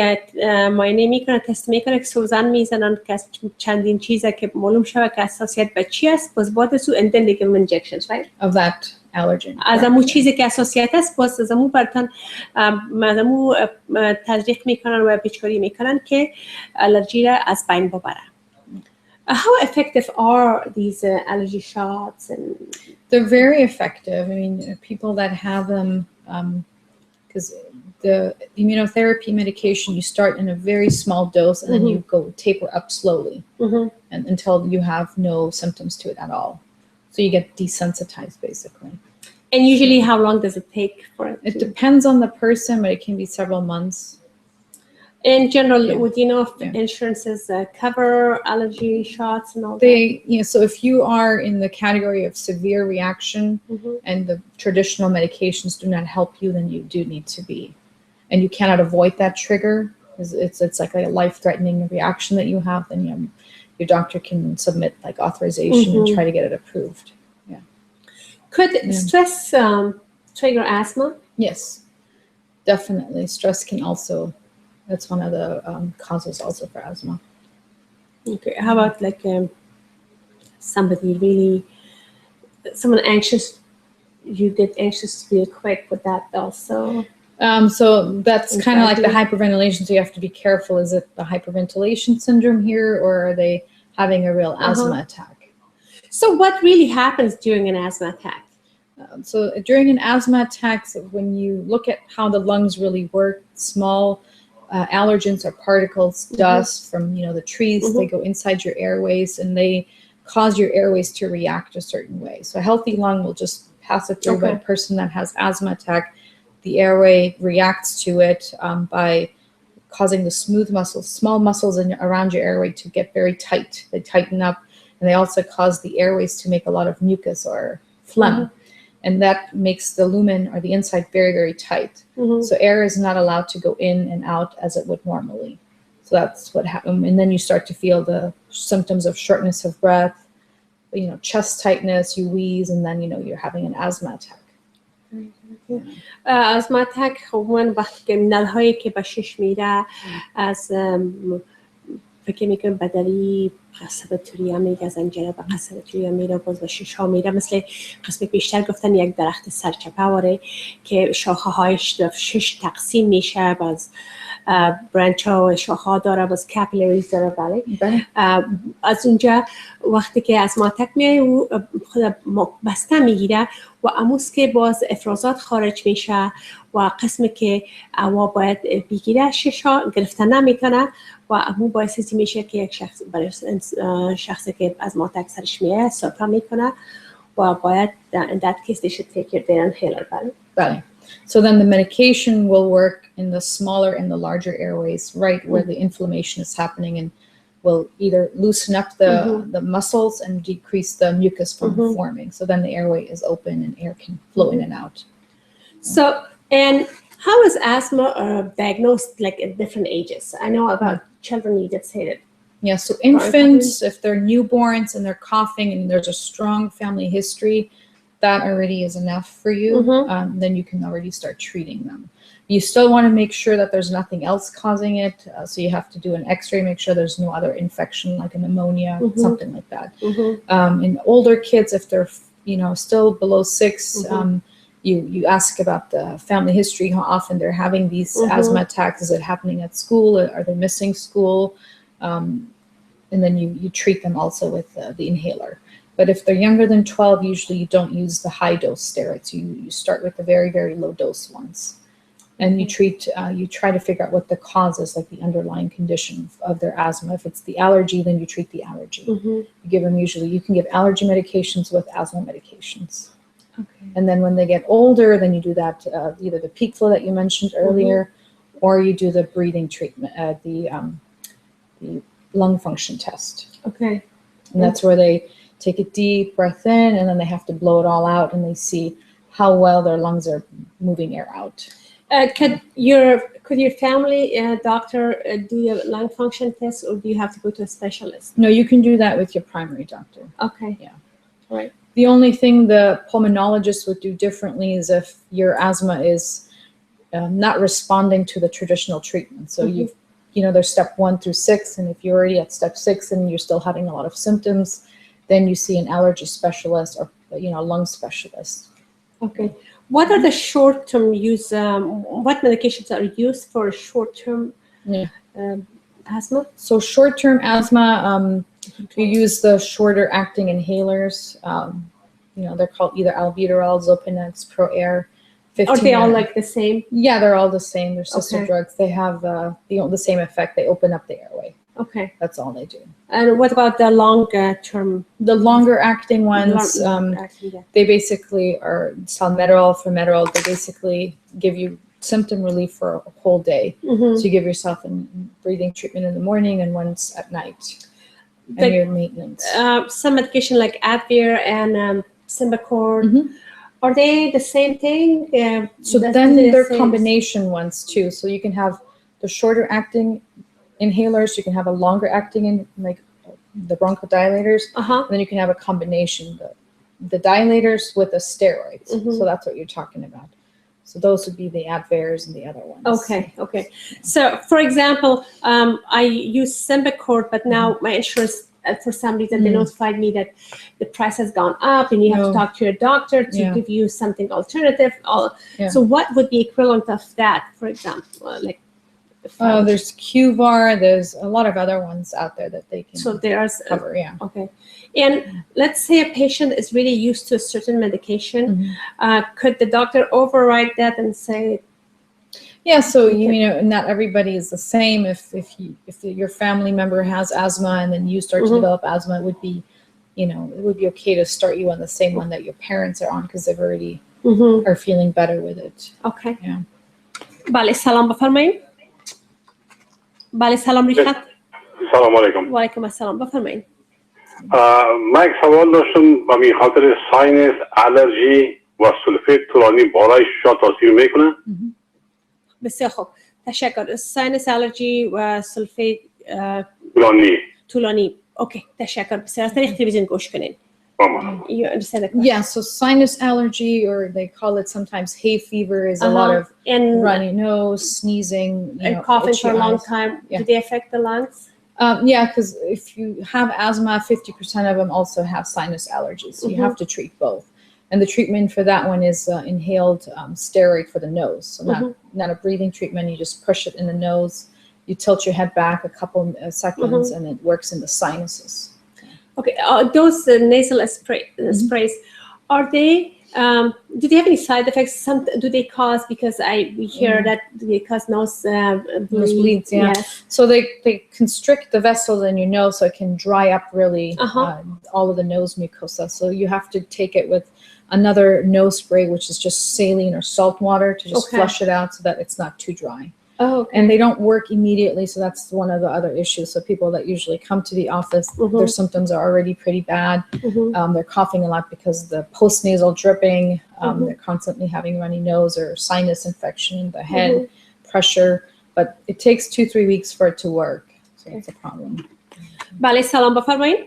معاینه میکنن، تست میکنن، که سوزن میزنن که چندین چیزه که معلوم شود که اساسیت به چی است، باز بعد از اون and then they give injections, right? Of that allergen. از امو چیزی که اساسیت است، باز از امو براتون امو تزریق میکنن و پیچکاری میکنن که آلرژی را از بین ببره. How effective are these allergy shots? And they're very effective. I mean, people that have them, because the immunotherapy medication, you start in a very small dose and then you go taper up slowly and until you have no symptoms to it at all. So you get desensitized basically. And usually how long does it take for it? It depends on the person, but it can be several months. In general, would you know if insurances cover allergy shots and all that? So if you are in the category of severe reaction and the traditional medications do not help you, then you do need to be, and you cannot avoid that trigger. It's like a life-threatening reaction that you have, then your doctor can submit like authorization and try to get it approved. Yeah. Could stress trigger asthma? Yes, definitely. Stress can also. That's one of the causes also for asthma. Okay. How about like someone anxious? You get anxious real quick with that also. So that's kind of like the hyperventilation. So you have to be careful. Is it the hyperventilation syndrome here, or are they having a real asthma attack? So what really happens during an asthma attack? So during an asthma attack, when you look at how the lungs really work, small allergens or particles, dust from the trees, they go inside your airways and they cause your airways to react a certain way. So a healthy lung will just pass it through, but a person that has asthma attack, the airway reacts to it by causing the smooth muscles, small muscles around your airway to get very tight. They tighten up, and they also cause the airways to make a lot of mucus or phlegm. And that makes the lumen or the inside very, very tight. So air is not allowed to go in and out as it would normally. So that's what happens. And then you start to feel the symptoms of shortness of breath, chest tightness, you wheeze, and then you're having an asthma attack. asthma attack عموما وقتی که نلهایی که به شش میره از فکر میکنم بدلی قصبه توریه میگه از انجره به قصبه توریه میره باز به شش ها میره مثل قسم بیشتر گفتن یک درخت سرچپه واره که شاخه هایش 6 تقسیم میشه باز برانچ ها و شاخه ها داره باز کپیلاریز داره بله از اونجا وقتی که از ماتک میای و خود بسته میگیره و اموز که باز افرازات خارج میشه و قسمی که هوا باید بگیره ششا گرفته نمیتونه و امو باعث میشه که یک شخص برای شخصی که از ماتک سرش میاد سرفه میکنه و باید in that case they should take their inhaler بله. So then the medication will work in the smaller and the larger airways, right where the inflammation is happening, and will either loosen up the muscles and decrease the mucus from forming. So then the airway is open and air can flow in and out. So, and how is asthma diagnosed like at different ages? I know about children, you did say that. Yeah, so infants, if they're newborns and they're coughing and there's a strong family history, that already is enough for you. Then you can already start treating them. You still want to make sure that there's nothing else causing it. So you have to do an x-ray, make sure there's no other infection like a pneumonia, something like that. In older kids, if they're still below 6, you ask about the family history, how often they're having these asthma attacks. Is it happening at school? Are they missing school? And then you treat them also with the inhaler. But if they're younger than 12, usually you don't use the high dose steroids. You start with the very, very low dose ones. And you try to figure out what the cause is, like the underlying condition of their asthma. If it's the allergy, then you treat the allergy. You give them you can give allergy medications with asthma medications. Okay. And then when they get older, then you do that, either the peak flow that you mentioned earlier, or you do the breathing treatment, the lung function test. Okay. And that's where they take a deep breath in, and then they have to blow it all out, and they see how well their lungs are moving air out. Could your family doctor do your lung function test, or do you have to go to a specialist? No, you can do that with your primary doctor. Okay. Yeah. Right. The only thing the pulmonologist would do differently is if your asthma is not responding to the traditional treatment. So there's step 1 through 6, and if you're already at step 6 and you're still having a lot of symptoms, then you see an allergy specialist or a lung specialist. Okay. What are the short-term use? What medications are used for short-term asthma? So short-term asthma, you use the shorter-acting inhalers. They're called either albuterol, Xopenex, ProAir. Are they all like the same? Yeah, they're all the same. They're sister drugs. They have the same effect. They open up the airway. Okay. That's all they do. And what about the longer-term? The longer-acting ones, they basically are salmeterol, formoterol. They basically give you symptom relief for a whole day. So you give yourself a breathing treatment in the morning and once at night. And your maintenance. Some medication like Advair and Symbicort, are they the same thing? So then they're combination ones too. So you can have the shorter acting inhalers, you can have a longer acting like the bronchodilators, and then you can have a combination, the dilators with the steroids. So that's what you're talking about. So those would be the Advairs and the other ones. Okay. So for example, I use Symbicort, but now my insurance, for some reason, they notified me that the price has gone up and you have to talk to your doctor to give you something alternative. So what would be equivalent of that, for example? There's QVAR, there's a lot of other ones out there that they can cover. Okay. And let's say a patient is really used to a certain medication. Could the doctor override that and say? Yeah, so not everybody is the same. If your family member has asthma and then you start to develop asthma, it would be okay to start you on the same one that your parents are on because they've already are feeling better with it. Okay. Yeah. بله سلام بفرمایید. بله سلام ریخت. سلام علیکم. و علیکم السلام بفرمایید. من یک سوال داشتم و به خاطر ساینس الرژی و سولفیت طولانی بالای شا تاثیر میکنه؟ بسیار خوب. تشکر. ساینس الرژی و سولفیت طولانی. اوکی. تشکر. بسیار از طریق تلویزیون گوش کنین. You understand the question? Yeah, so sinus allergy, or they call it sometimes hay fever, is a lot of And runny nose, sneezing, coughing itchy for a long eyes. time. Yeah. Do they affect the lungs? Yeah, because if you have asthma, 50% of them also have sinus allergies. So you have to treat both. And the treatment for that one is inhaled steroid for the nose. So not a breathing treatment. You just push it in the nose. You tilt your head back a couple seconds, and it works in the sinuses. Okay, those nasal sprays, are they? Do they have any side effects? Do they cause? Because we hear that they cause nose bleeds. Yeah. Yes. So they constrict the vessels in your nose, so it can dry up really all of the nose mucosa. So you have to take it with another nose spray, which is just saline or salt water, to just flush it out so that it's not too dry. Oh, okay. And they don't work immediately, so that's one of the other issues. So people that usually come to the office, their symptoms are already pretty bad. They're coughing a lot because of the postnasal dripping. They're constantly having runny nose or sinus infection in the head, pressure. But it takes 2-3 weeks for it to work. So it's a problem. بله سلام بفرمایید.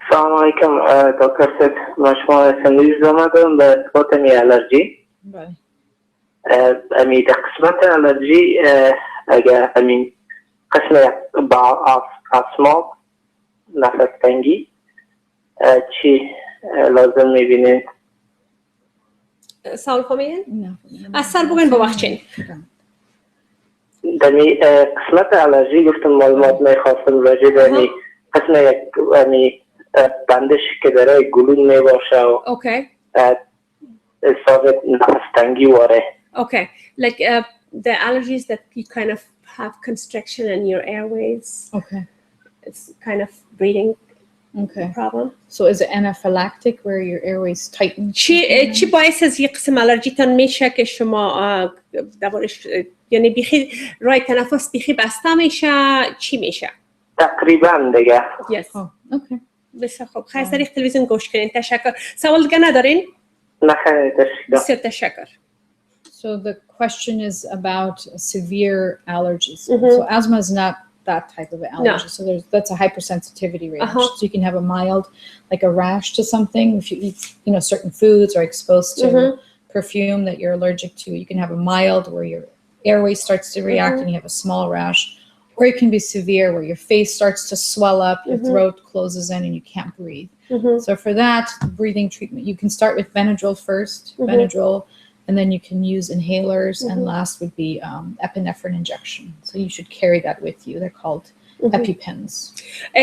سلام علیکم دکتر صاحب، من شما سندیز آمدم به اثبات می الرژی. بله. امی در قسمت الرژی اگر امی قسم با آسما نفس تنگی چی لازم میبینید؟ سوال کنید؟ از سر بگوین ببخشید. دمی قسمت الرژی گفتم معلومات میخواستم راجع به امی قسم یک امی بندش که داره گلون میباشه و احساس نفس تنگی واره. Okay, like the allergies that you kind of have constriction in your airways. Okay. It's kind of breathing problem. So is it anaphylactic where your airways tighten? چی باعث از یک قسم الرژیتان میشه که شما دربارش یعنی بیخی راه تنفس بیخی بسته میشه؟ چی میشه؟ تقریبا دیگه. Yes. Oh, okay. بسیار خوب. خیلی سریع تلویزیون گوش کنین. تشکر. سوال دیگه ندارین؟ نه خیلی تشکر. بسیار تشکر. So the question is about severe allergies. So asthma is not that type of allergy. So that's a hypersensitivity reaction. So you can have a mild, like a rash to something. If you eat, certain foods or exposed to perfume that you're allergic to, you can have a mild where your airway starts to react and you have a small rash. Or it can be severe where your face starts to swell up, your throat closes in and you can't breathe. So for that breathing treatment, you can start with Benadryl first, Benadryl, and then you can use inhalers, and last would be epinephrine injection. So you should carry that with you. They're called EpiPens.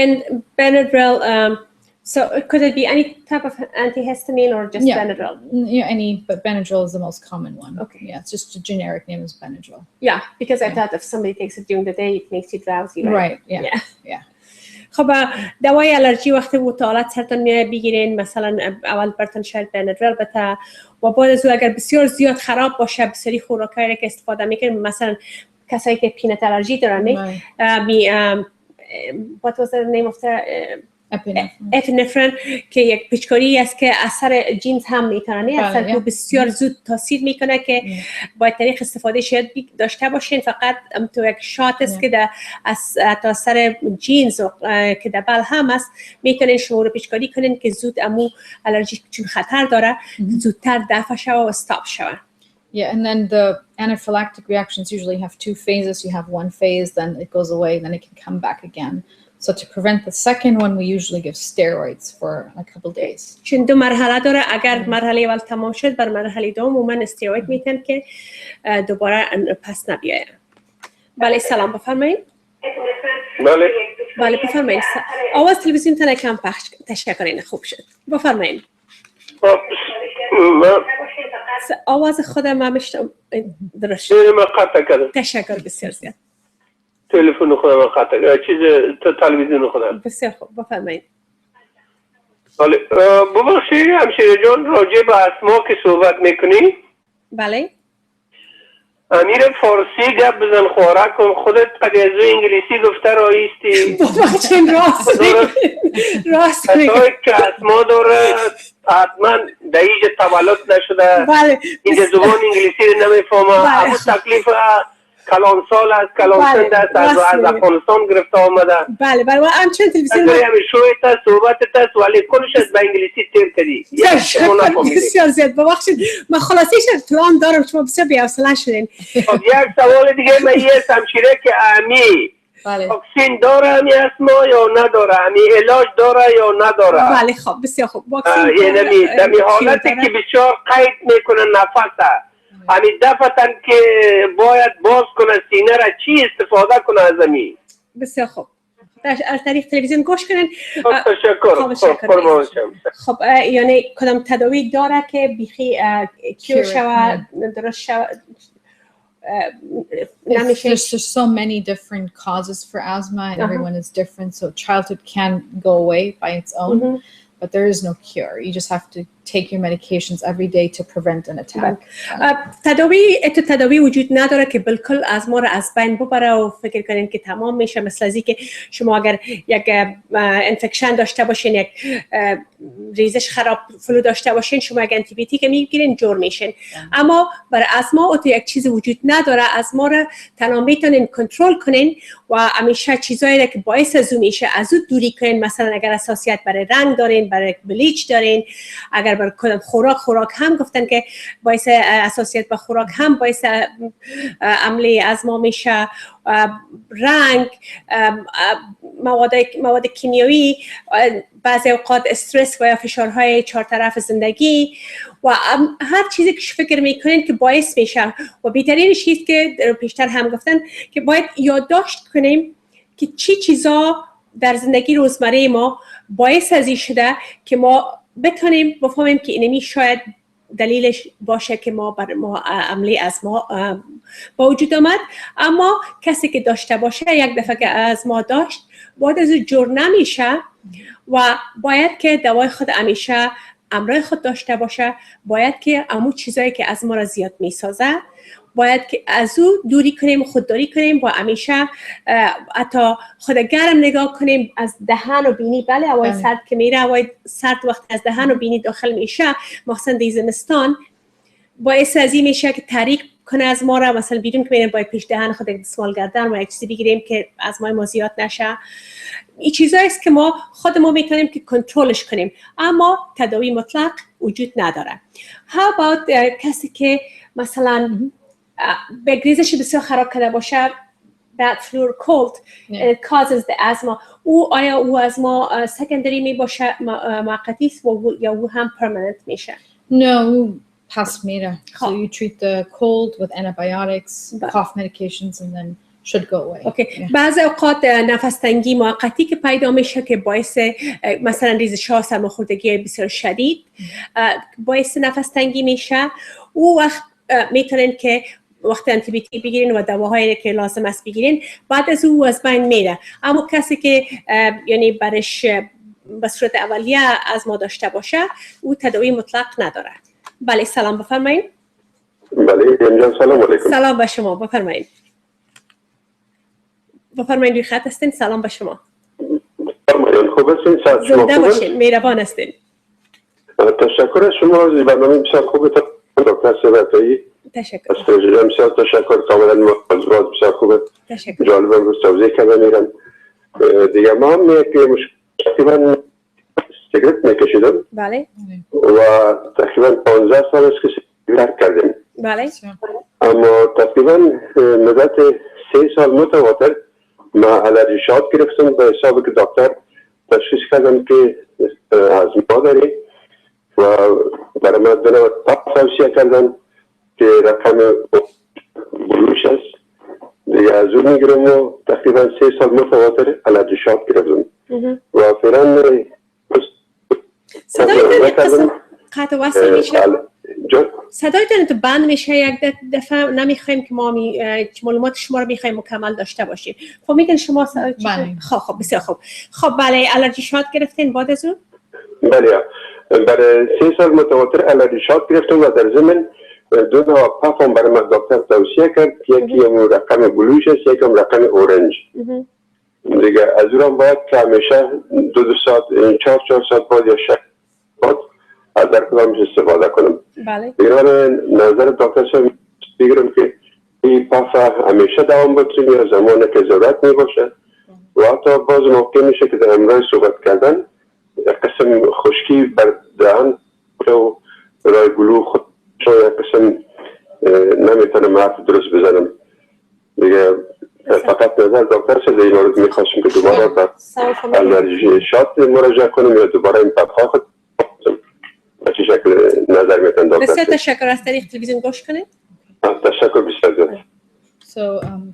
And Benadryl, so could it be any type of antihistamine or just Benadryl? Yeah, but Benadryl is the most common one. Okay. Yeah, it's just a generic name is Benadryl. Yeah, because I thought if somebody takes it during the day, it makes you drowsy, right? Right, yeah. خب دوای الرژی وقتی مطالعات سرتان بگیرین، مثلا اول براتون شاید بندرل البته و بعد از اون اگر بسیار زیاد خراب باشه بسیاری خوراکایی که استفاده میکنین، مثلا کسایی که پینت الرژی دارن what was the name of the epinephrine که یک پیچکاری است که اثر جینز هم میکنه، اثر که بسیار زود تاثیر میکنه که باید طریق استفاده شاید داشته باشین. فقط تو یک شات است که از اثر جینز که در بل هم است میتونین شما رو پیچکاری کنین که زود امو الرژی چون خطر داره زودتر دفع شوه و استاپ شوه. Yeah, and then the anaphylactic reactions usually have 2 phases. You have one phase, then it goes away, then it can come back again. So to prevent the second one, we usually give steroids for a couple days. چون دو مرحله داره، اگر مرحله اول تمام شد بر مرحله دوم عموما استروید میتن که دوباره پس نبیاید. بله سلام بفرمایید. بله بفرمایید. آواز تلویزیون تان کم پخش تشکرین خوب شد. بفرمایید. آواز خودم ما مشتم درست. تشکر بسیار زیاد. تلفن خودم قطع چیز تلویزیون خودم. بسیار خوب بفرمایید. بله ببخشید همشیره جان راجع به اسما که صحبت میکنی؟ بله. امیر فارسی گپ بزن خوراک کن، خودت پدیزو انگلیسی گفته رایستی. ببخشید راست میگه که اسما داره حتما دایج تولد نشده. بله. این زبان انگلیسی رو نمیفهمه. همون تکلیف کلان سال است، کلان سند است، از افغانستان گرفته آمده. بله بله، همچنین تلویزیون همین شویت است، صحبتت است، ولی کلش از به انگلیسی تیر کردی. بسیار زیاد ببخشید، من خلاصیش پلان دارم، شما بسیار بی‌حوصله شدین. خب یک سوال دیگه من یه همشیره که امی واکسین داره امی اسما یا نداره، امی علاج داره یا نداره؟ بله خب بسیار خوب. واکسین یعنی در حالتی که بسیار قید میکنه نفسه، همین دفتن که باید باز کنه سینه را، چی استفاده کنه از امی؟ بسیار خوب، از طریق تلویزیون گوش کنین. تشکر. خب یعنی کدام تداوی داره که بیخی کیور شود، درست شود؟ There's so many different causes for asthma and everyone is different, so childhood can go away by its own, but there is no cure. You just have to take your medications every day to prevent an attack. تداوی وجود نداره که بالکل از ما را از بین ببره و فکر کنین که تمام میشه. مثل ازی که شما اگر یک انفکشن داشته باشین، یک ریزش خراب فلو داشته باشین، شما یک آنتی بیوتیک میگیرین جور میشین. اما برای آسما تو یک چیز وجود نداره. از ما را تنها میتونین کنترل کنین و همیشه چیزایی که باعث از اون میشه از اون دوری کنین. مثلا اگر حساسیت برای رنگ دارین، برای بلیچ دارین، اگر برای کدام خوراک هم گفتن که باعث حساسیت به خوراک هم باعث عمله آسما میشه. رنگ، مواد کیمیایی، بعضی اوقات استرس و یا فشارهای چهار طرف زندگی و هر چیزی که فکر میکنین که باعث میشه. و بهترین چیز که پیشتر هم گفتن که باید یادداشت کنیم که چی چیزا در زندگی روزمره ما باعث ازی شده که ما بتونیم بفهمیم که اینمی شاید دلیلش باشه که ما عملی آسما با وجود آمد. اما کسی که داشته باشه، یک دفعه که آسما داشت، باید از اون جور نمیشه و باید که دوای خود همیشه همراه خود داشته باشه. باید که همون چیزایی که آسما را زیاد میسازه باید که از او دوری کنیم، خودداری کنیم و همیشه حتی خود گرم نگاه کنیم. از دهن و بینی، بله هوای سرد که میره، هوای سرد وقت از دهن و بینی داخل میشه، مخصوصا در زمستان، باعث ازی میشه که تحریک کنه از ما را. مثلا بیرون که میریم باید پیش دهن خود دستمال گردن و یک چیزی بگیریم که از ما زیاد نشه. این چیزایی است که ما خودمون میتونیم که کنترلش کنیم، اما تداوی مطلق وجود نداره. How about کسی که مثلا بگریزش بسیار خراب کرده باشه، bad flu or cold, it causes the asthma. آیا او آسما سکندری می باشه، موقتی است یا او هم پرمننت میشه؟ No, past میره. So you treat the cold with antibiotics, cough medications, and then should go away. Okay. بعضی اوقات نفس تنگی موقتی که پیدا میشه که باعث مثلا ریزش ها، سرماخوردگی بسیار شدید باعث نفس تنگی میشه. او وقت میتونن که وقت آنتی بیوتیک بگیرین و دواهایی که لازم است بگیرین، بعد از او از بین میره. اما کسی که یعنی برش به صورت اولیه آسما داشته باشه، او تداوی مطلق نداره. بله سلام بفرمایید. بله جان، سلام علیکم. سلام به شما، بفرمایید. بفرمایید روی خط هستین. سلام به شما. خوب هستین؟ زنده باشین، مهربان هستین. تشکر از شما. از برنامه بسیار خوبه دکتر عطایی. تشکر. از تجربه بسیار تشکر. کاملا موضوعات بسیار خوبه. تشکر. جالب امروز توضیح کرده میرم. دیگه ما هم یک مشکلی من سیگرت میکشیدم. بله. و تقریبا 15 سال است که سیگرت کردیم. بله. اما تقریبا مدت 3 سال متواتر ما الرژی شات گرفتم به حساب که دکتر تشخیص کردم که آسما داری و برای من دنو توصیه کردن که رقم بلوش است. دیگه از اون میگیرم و تقریبا 3 سال متواتر الرژی شات گرفتم و فعلا صدایتون قطع وصل میشه. صدایتون تو بند میشه یک دفعه. نمیخوایم که ما معلومات شما رو میخوایم مکمل داشته باشیم. خب میگن شما خب بسیار خوب. خب بله الرژی شات گرفتین بعد از اون؟ بله برای 3 سال متواتر الرژی شات گرفتم و در ضمن 2 نوع پفم برای من دکتر توصیه کرد. یکی رقم بلوش است، یکی رقم اورنج. دیگه از اون باید که همیشه 2 ساعت 4 ساعت بعد یا 6 ساعت از در کدامش استفاده کنم. بله. دیگه من نظر دکتر صاحب بگیرم که این پف همیشه دوام بکنه یا زمانی که ضرورت می باشه و حتی باز ممکن میشه که در امرای صحبت کردن یک قسم خشکی بر دهن و رای گلو خود یک قسم نمیتونم حرف درست بزنم دیگه. فقط نظر دکتر شده این مورد میخواستم که دوباره به الرژی شات مراجعه کنیم یا دوباره این پفها خود به چه شکل نظر میتون دکتر؟ بسیار تشکر. از طریق تلویزیون گوش کنید. تشکر بسیار زیاد. So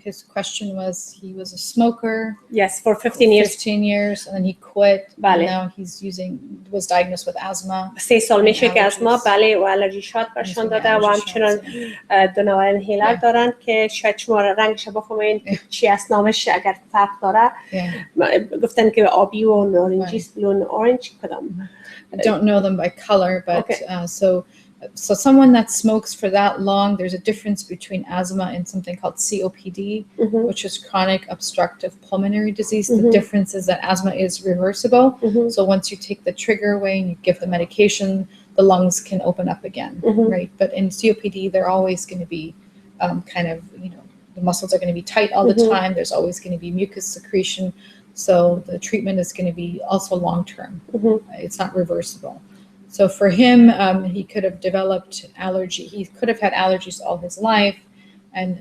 his question was, he was a smoker. Yes, for 15 years. 15 years, and then he quit. بله. And now he's was diagnosed with asthma. 3 سال میشه که استما بله و الرژی شات برشان داده و همچنان دو نوع انهیلر دارن که شاید شما رنگش بفهمین چی است نامش اگر فرق داره. گفتن که آبی و نارنجی است، بلو اورنج کدام. I don't know them by color, but so someone that smokes for that long, there's a difference between asthma and something called COPD, which is chronic obstructive pulmonary disease. The difference is that asthma is reversible. So once you take the trigger away and you give the medication, the lungs can open up again, right? But in COPD, they're always going to be kind of, the muscles are going to be tight all the time. There's always going to be mucus secretion. So the treatment is going to be also long-term. It's not reversible. So for him, he could have developed allergy. He could have had allergies all his life, and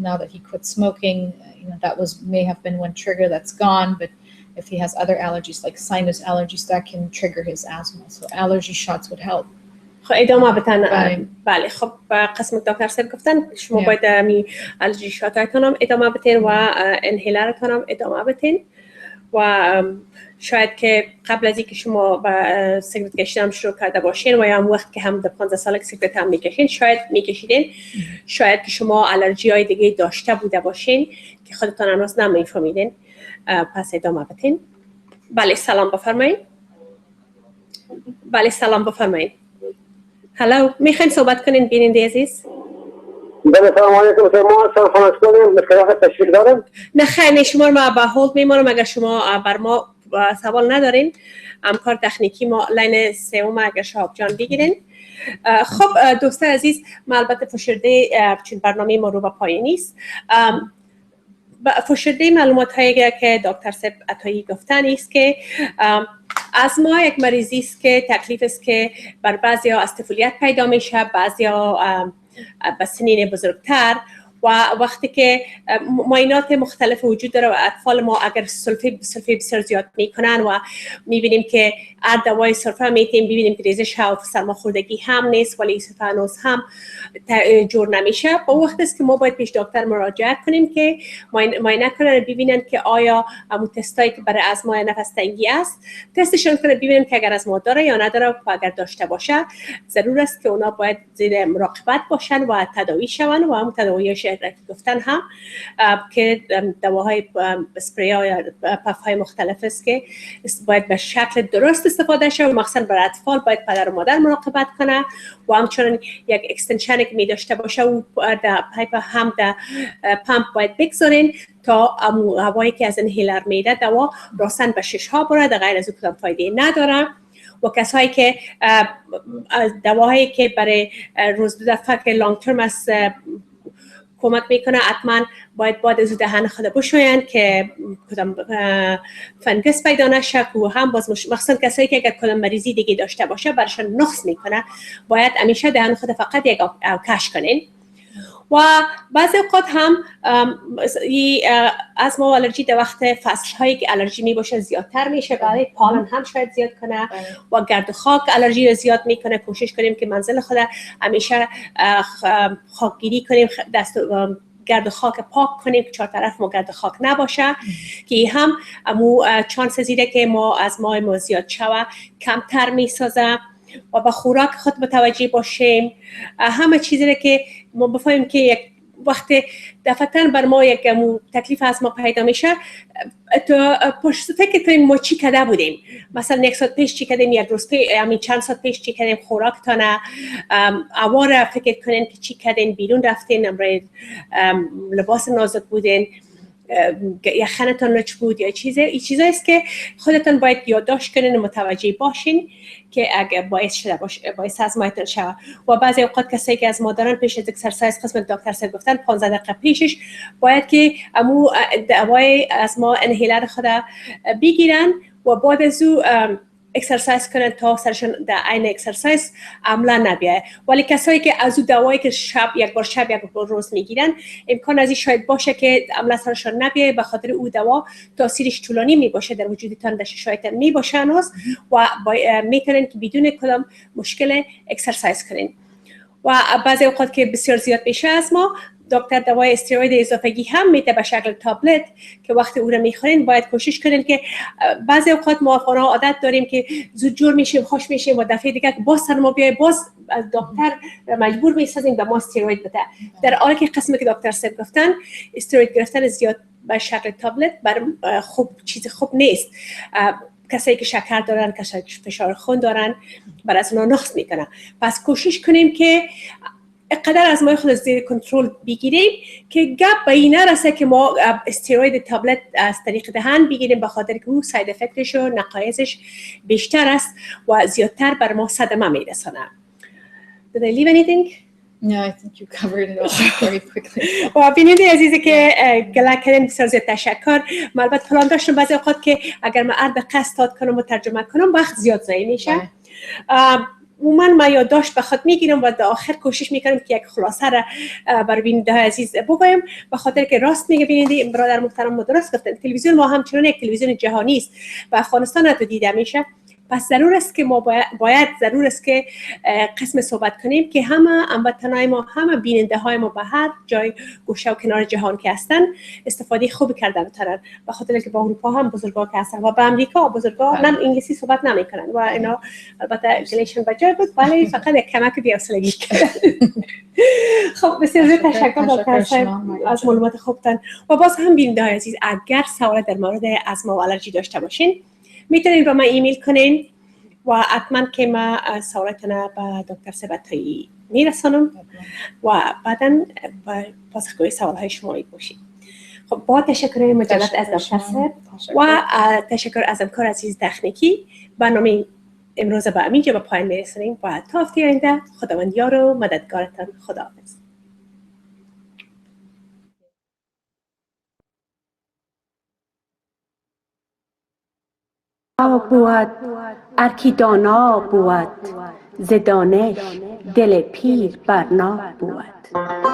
now that he quit smoking, that may have been one trigger that's gone. But if he has other allergies like sinus allergies, that can trigger his asthma. So allergy shots would help. خب ادامه بدن. بله خب قسم دکتر صاحب گفتن شما باید می الرژی شاتاتون هم ادامه بدین و انهیلرتون هم ادامه بدین و شاید که قبل از اینکه شما با سیگرت کشیدن شروع کرده باشین و یا هم وقت که هم در 15 سال که سیگرت هم میکشین شاید میکشیدین، شاید که شما الرژی های دیگه داشته بوده باشین که خودتون هنوز نمیفهمیدین. پس ادامه بدین. بله سلام بفرمایید. بله سلام بفرمایید. هلو میخواین صحبت کنین بیننده عزیز؟ بله سلام علیکم. ما سلام کنیم مشکلات تشویق دارم؟ نه خیر شما ما به هولد میمونم اگر شما بر ما سوال ندارین. کار تکنیکی ما لین سوم اگر شهاب جان بگیرین. خب دوستان عزیز ما البته فشرده چون برنامه ما رو به پایانی است. فشرده معلومات هایی که دکتر صاحب عطایی گفتن است که استما یک مریضی است که تکلیف است که بر بعضیا از طفولیت پیدا میشه، بعضیا به سنین بزرگتر و وقتی که معاینات مختلف وجود داره و اطفال ما اگر سلفه بسیار زیاد میکنن و میبینیم که هر دوای سلفه میتیم ببینیم که ریزش ها و سرماخوردگی هم نیست ولی سلفه هنوز هم جور نمیشه. با وقت است که ما باید پیش دکتر مراجعه کنیم که معاینه کنن ببینن که آیا همون تستایی که برای استما نفس تنگی است تستشون کنه ببینیم که اگر استما داره یا نداره و اگر داشته باشه ضرور است که اونا باید زیر مراقبت باشن و تداوی شون و هم تداویش گفتن هم که دواهای اسپری یا پف‌های مختلف است که باید به شکل درست استفاده شه و مخصوصا برای اطفال باید پدر و مادر مراقبت کنه و همچنین یک اکستنشن که می داشته باشه و در پایپ هم در پمپ باید بگذارین تا هوایی که از انهیلر میده دوا راستن به ششها بره، در غیر از او کدام فایده نداره. و کسایی که دواهایی که برای روز دو دفعه که لانگ ترم است کمک میکنه حتما باید از دهن خود بشوین که کدام فنگس پیدا نشه و هم باز مخصوصا کسایی که اگر کدام مریضی دیگه داشته باشه برشان نقص میکنه باید همیشه دهن خود فقط یک کش کنین. و بعضی اوقات هم استما و الرژی در وقت فصل هایی که الرژی می باشه زیادتر میشه، برای پالن هم شاید زیاد کنه و گرد و خاک الرژی رو زیاد میکنه. کوشش کنیم که منزل خود همیشه خاکگیری کنیم، گرد و خاک پاک کنیم که چهار طرف ما گرد و خاک نباشه که هم چانس زیده که ما از ما زیاد شوه کمتر میسازه. و با خوراک خود متوجه باشیم، همه چیزی که ما بفهمیم که یک وقت دفعتاً بر ما یک تکلیف از ما پیدا میشه تو فکر کنیم ما چی کرده بودیم، مثلا یک ساعت پیش چی کردیم، یک روز پیش همین چند ساعت پیش چی کردیم، خوراکتانه اواره فکر کنین که چی کردین، بیرون رفتین، لباس نازک بودین یخنتان لچ بود یا این چیزایی است که خودتان باید یادداشت کنین و متوجه باشین که اگه باعث شده باشه باعث ازمایتان شود. و بعضی اوقات کسایی که از مادران پیش از اکسرسایز قسم دکتر صاحب گفتن 15 دقیقه پیشش باید که امو دوای ازما انهیلر خود بگیرن و بعد از او اکسرسایز کنن تا سرشون در عین اکسرسایز عملا نبیه. ولی کسایی که از او دوایی که یک بار شب یک بار روز میگیرن امکان از این شاید باشه که عملا سرشون نبیه، به خاطر او دوا تاثیرش طولانی میباشه در وجودتان، در ششایتان میباشه هنوز و میتونن که بدون کدام مشکل اکسرسایز کنین. و بعضی اوقات که بسیار زیاد میشه از ما دکتر دوای استروید اضافگی هم میده به شکل تابلت که وقتی او را میخورین باید کوشش کنین که بعضی اوقات ما عادت داریم که زود جور میشیم، خوش میشیم و دفعه دیگه باز سر ما بیای باز دکتر مجبور میسازیم به ما استروید بده، در حالی که قسمی که دکتر صاحب گفتن استروید گرفتن زیاد به شکل تابلت بر خوب چیز خوب نیست. کسایی که شکر دارن، کسایی که فشار خون دارن برای از اونها نقص میکنه. پس کوشش کنیم که قدر از ما خود زیر کنترل بگیریم که گپ به این نرسه که ما استروید تابلت از طریق دهن بگیریم، به خاطر که او ساید افکتش و نقایصش بیشتر است و زیادتر بر ما صدمه میرسونه. Did I leave anything? No, I think you covered it all very quickly. و بیننده عزیزی که گله کردن بسیار زیاد تشکر. من البته پلان داشتم بعضی اوقات که اگر من عرض قصد کنم و ترجمه کنم وقت زیاد ضایع میشه. من یادداشت به خود میگیرم و در آخر کوشش میکنم که یک خلاصه را برای بیننده عزیز بگویم، به خاطر که راست میگه بیننده برادر محترم درست گفتن. تلویزیون ما همچنان یک تلویزیون جهانی است و افغانستان هم دیده میشه. پس ضرور است که ما باید ضرور است که قسم صحبت کنیم که همه هموطنای ما، همه بیننده های ما به هر جای گوشه و کنار جهان که هستن استفاده خوب کرده بتونن، به خاطر که با اروپا هم بزرگا که هستن و به امریکا بزرگا هم انگلیسی صحبت نمیکنن و اینا البته گلیشن بجای بود ولی فقط یک کمک بی‌حوصلگی کردن. خب بسیار زیاد تشکر دکتر صاحب از معلومات خوبتان. و باز هم بیننده های عزیز اگر سوال در مورد استما و آلرژی داشته باشین میتونین به من ایمیل کنین و حتما که ما سوالاتون به دکتر صاحب اتایی میرسانم و بعدا پاسخگوی سوالهای شما باشیم. خب با تشکر مجدد از دکتر صاحب و تشکر از همکار عزیز تکنیکی، برنامه امروز به همینجا به پایان میرسونیم و تا هفته آینده خداوند یار و مددگارتان. خداحافظ. بود ارکی دانا بود ز دانش دل پیر برنا بود.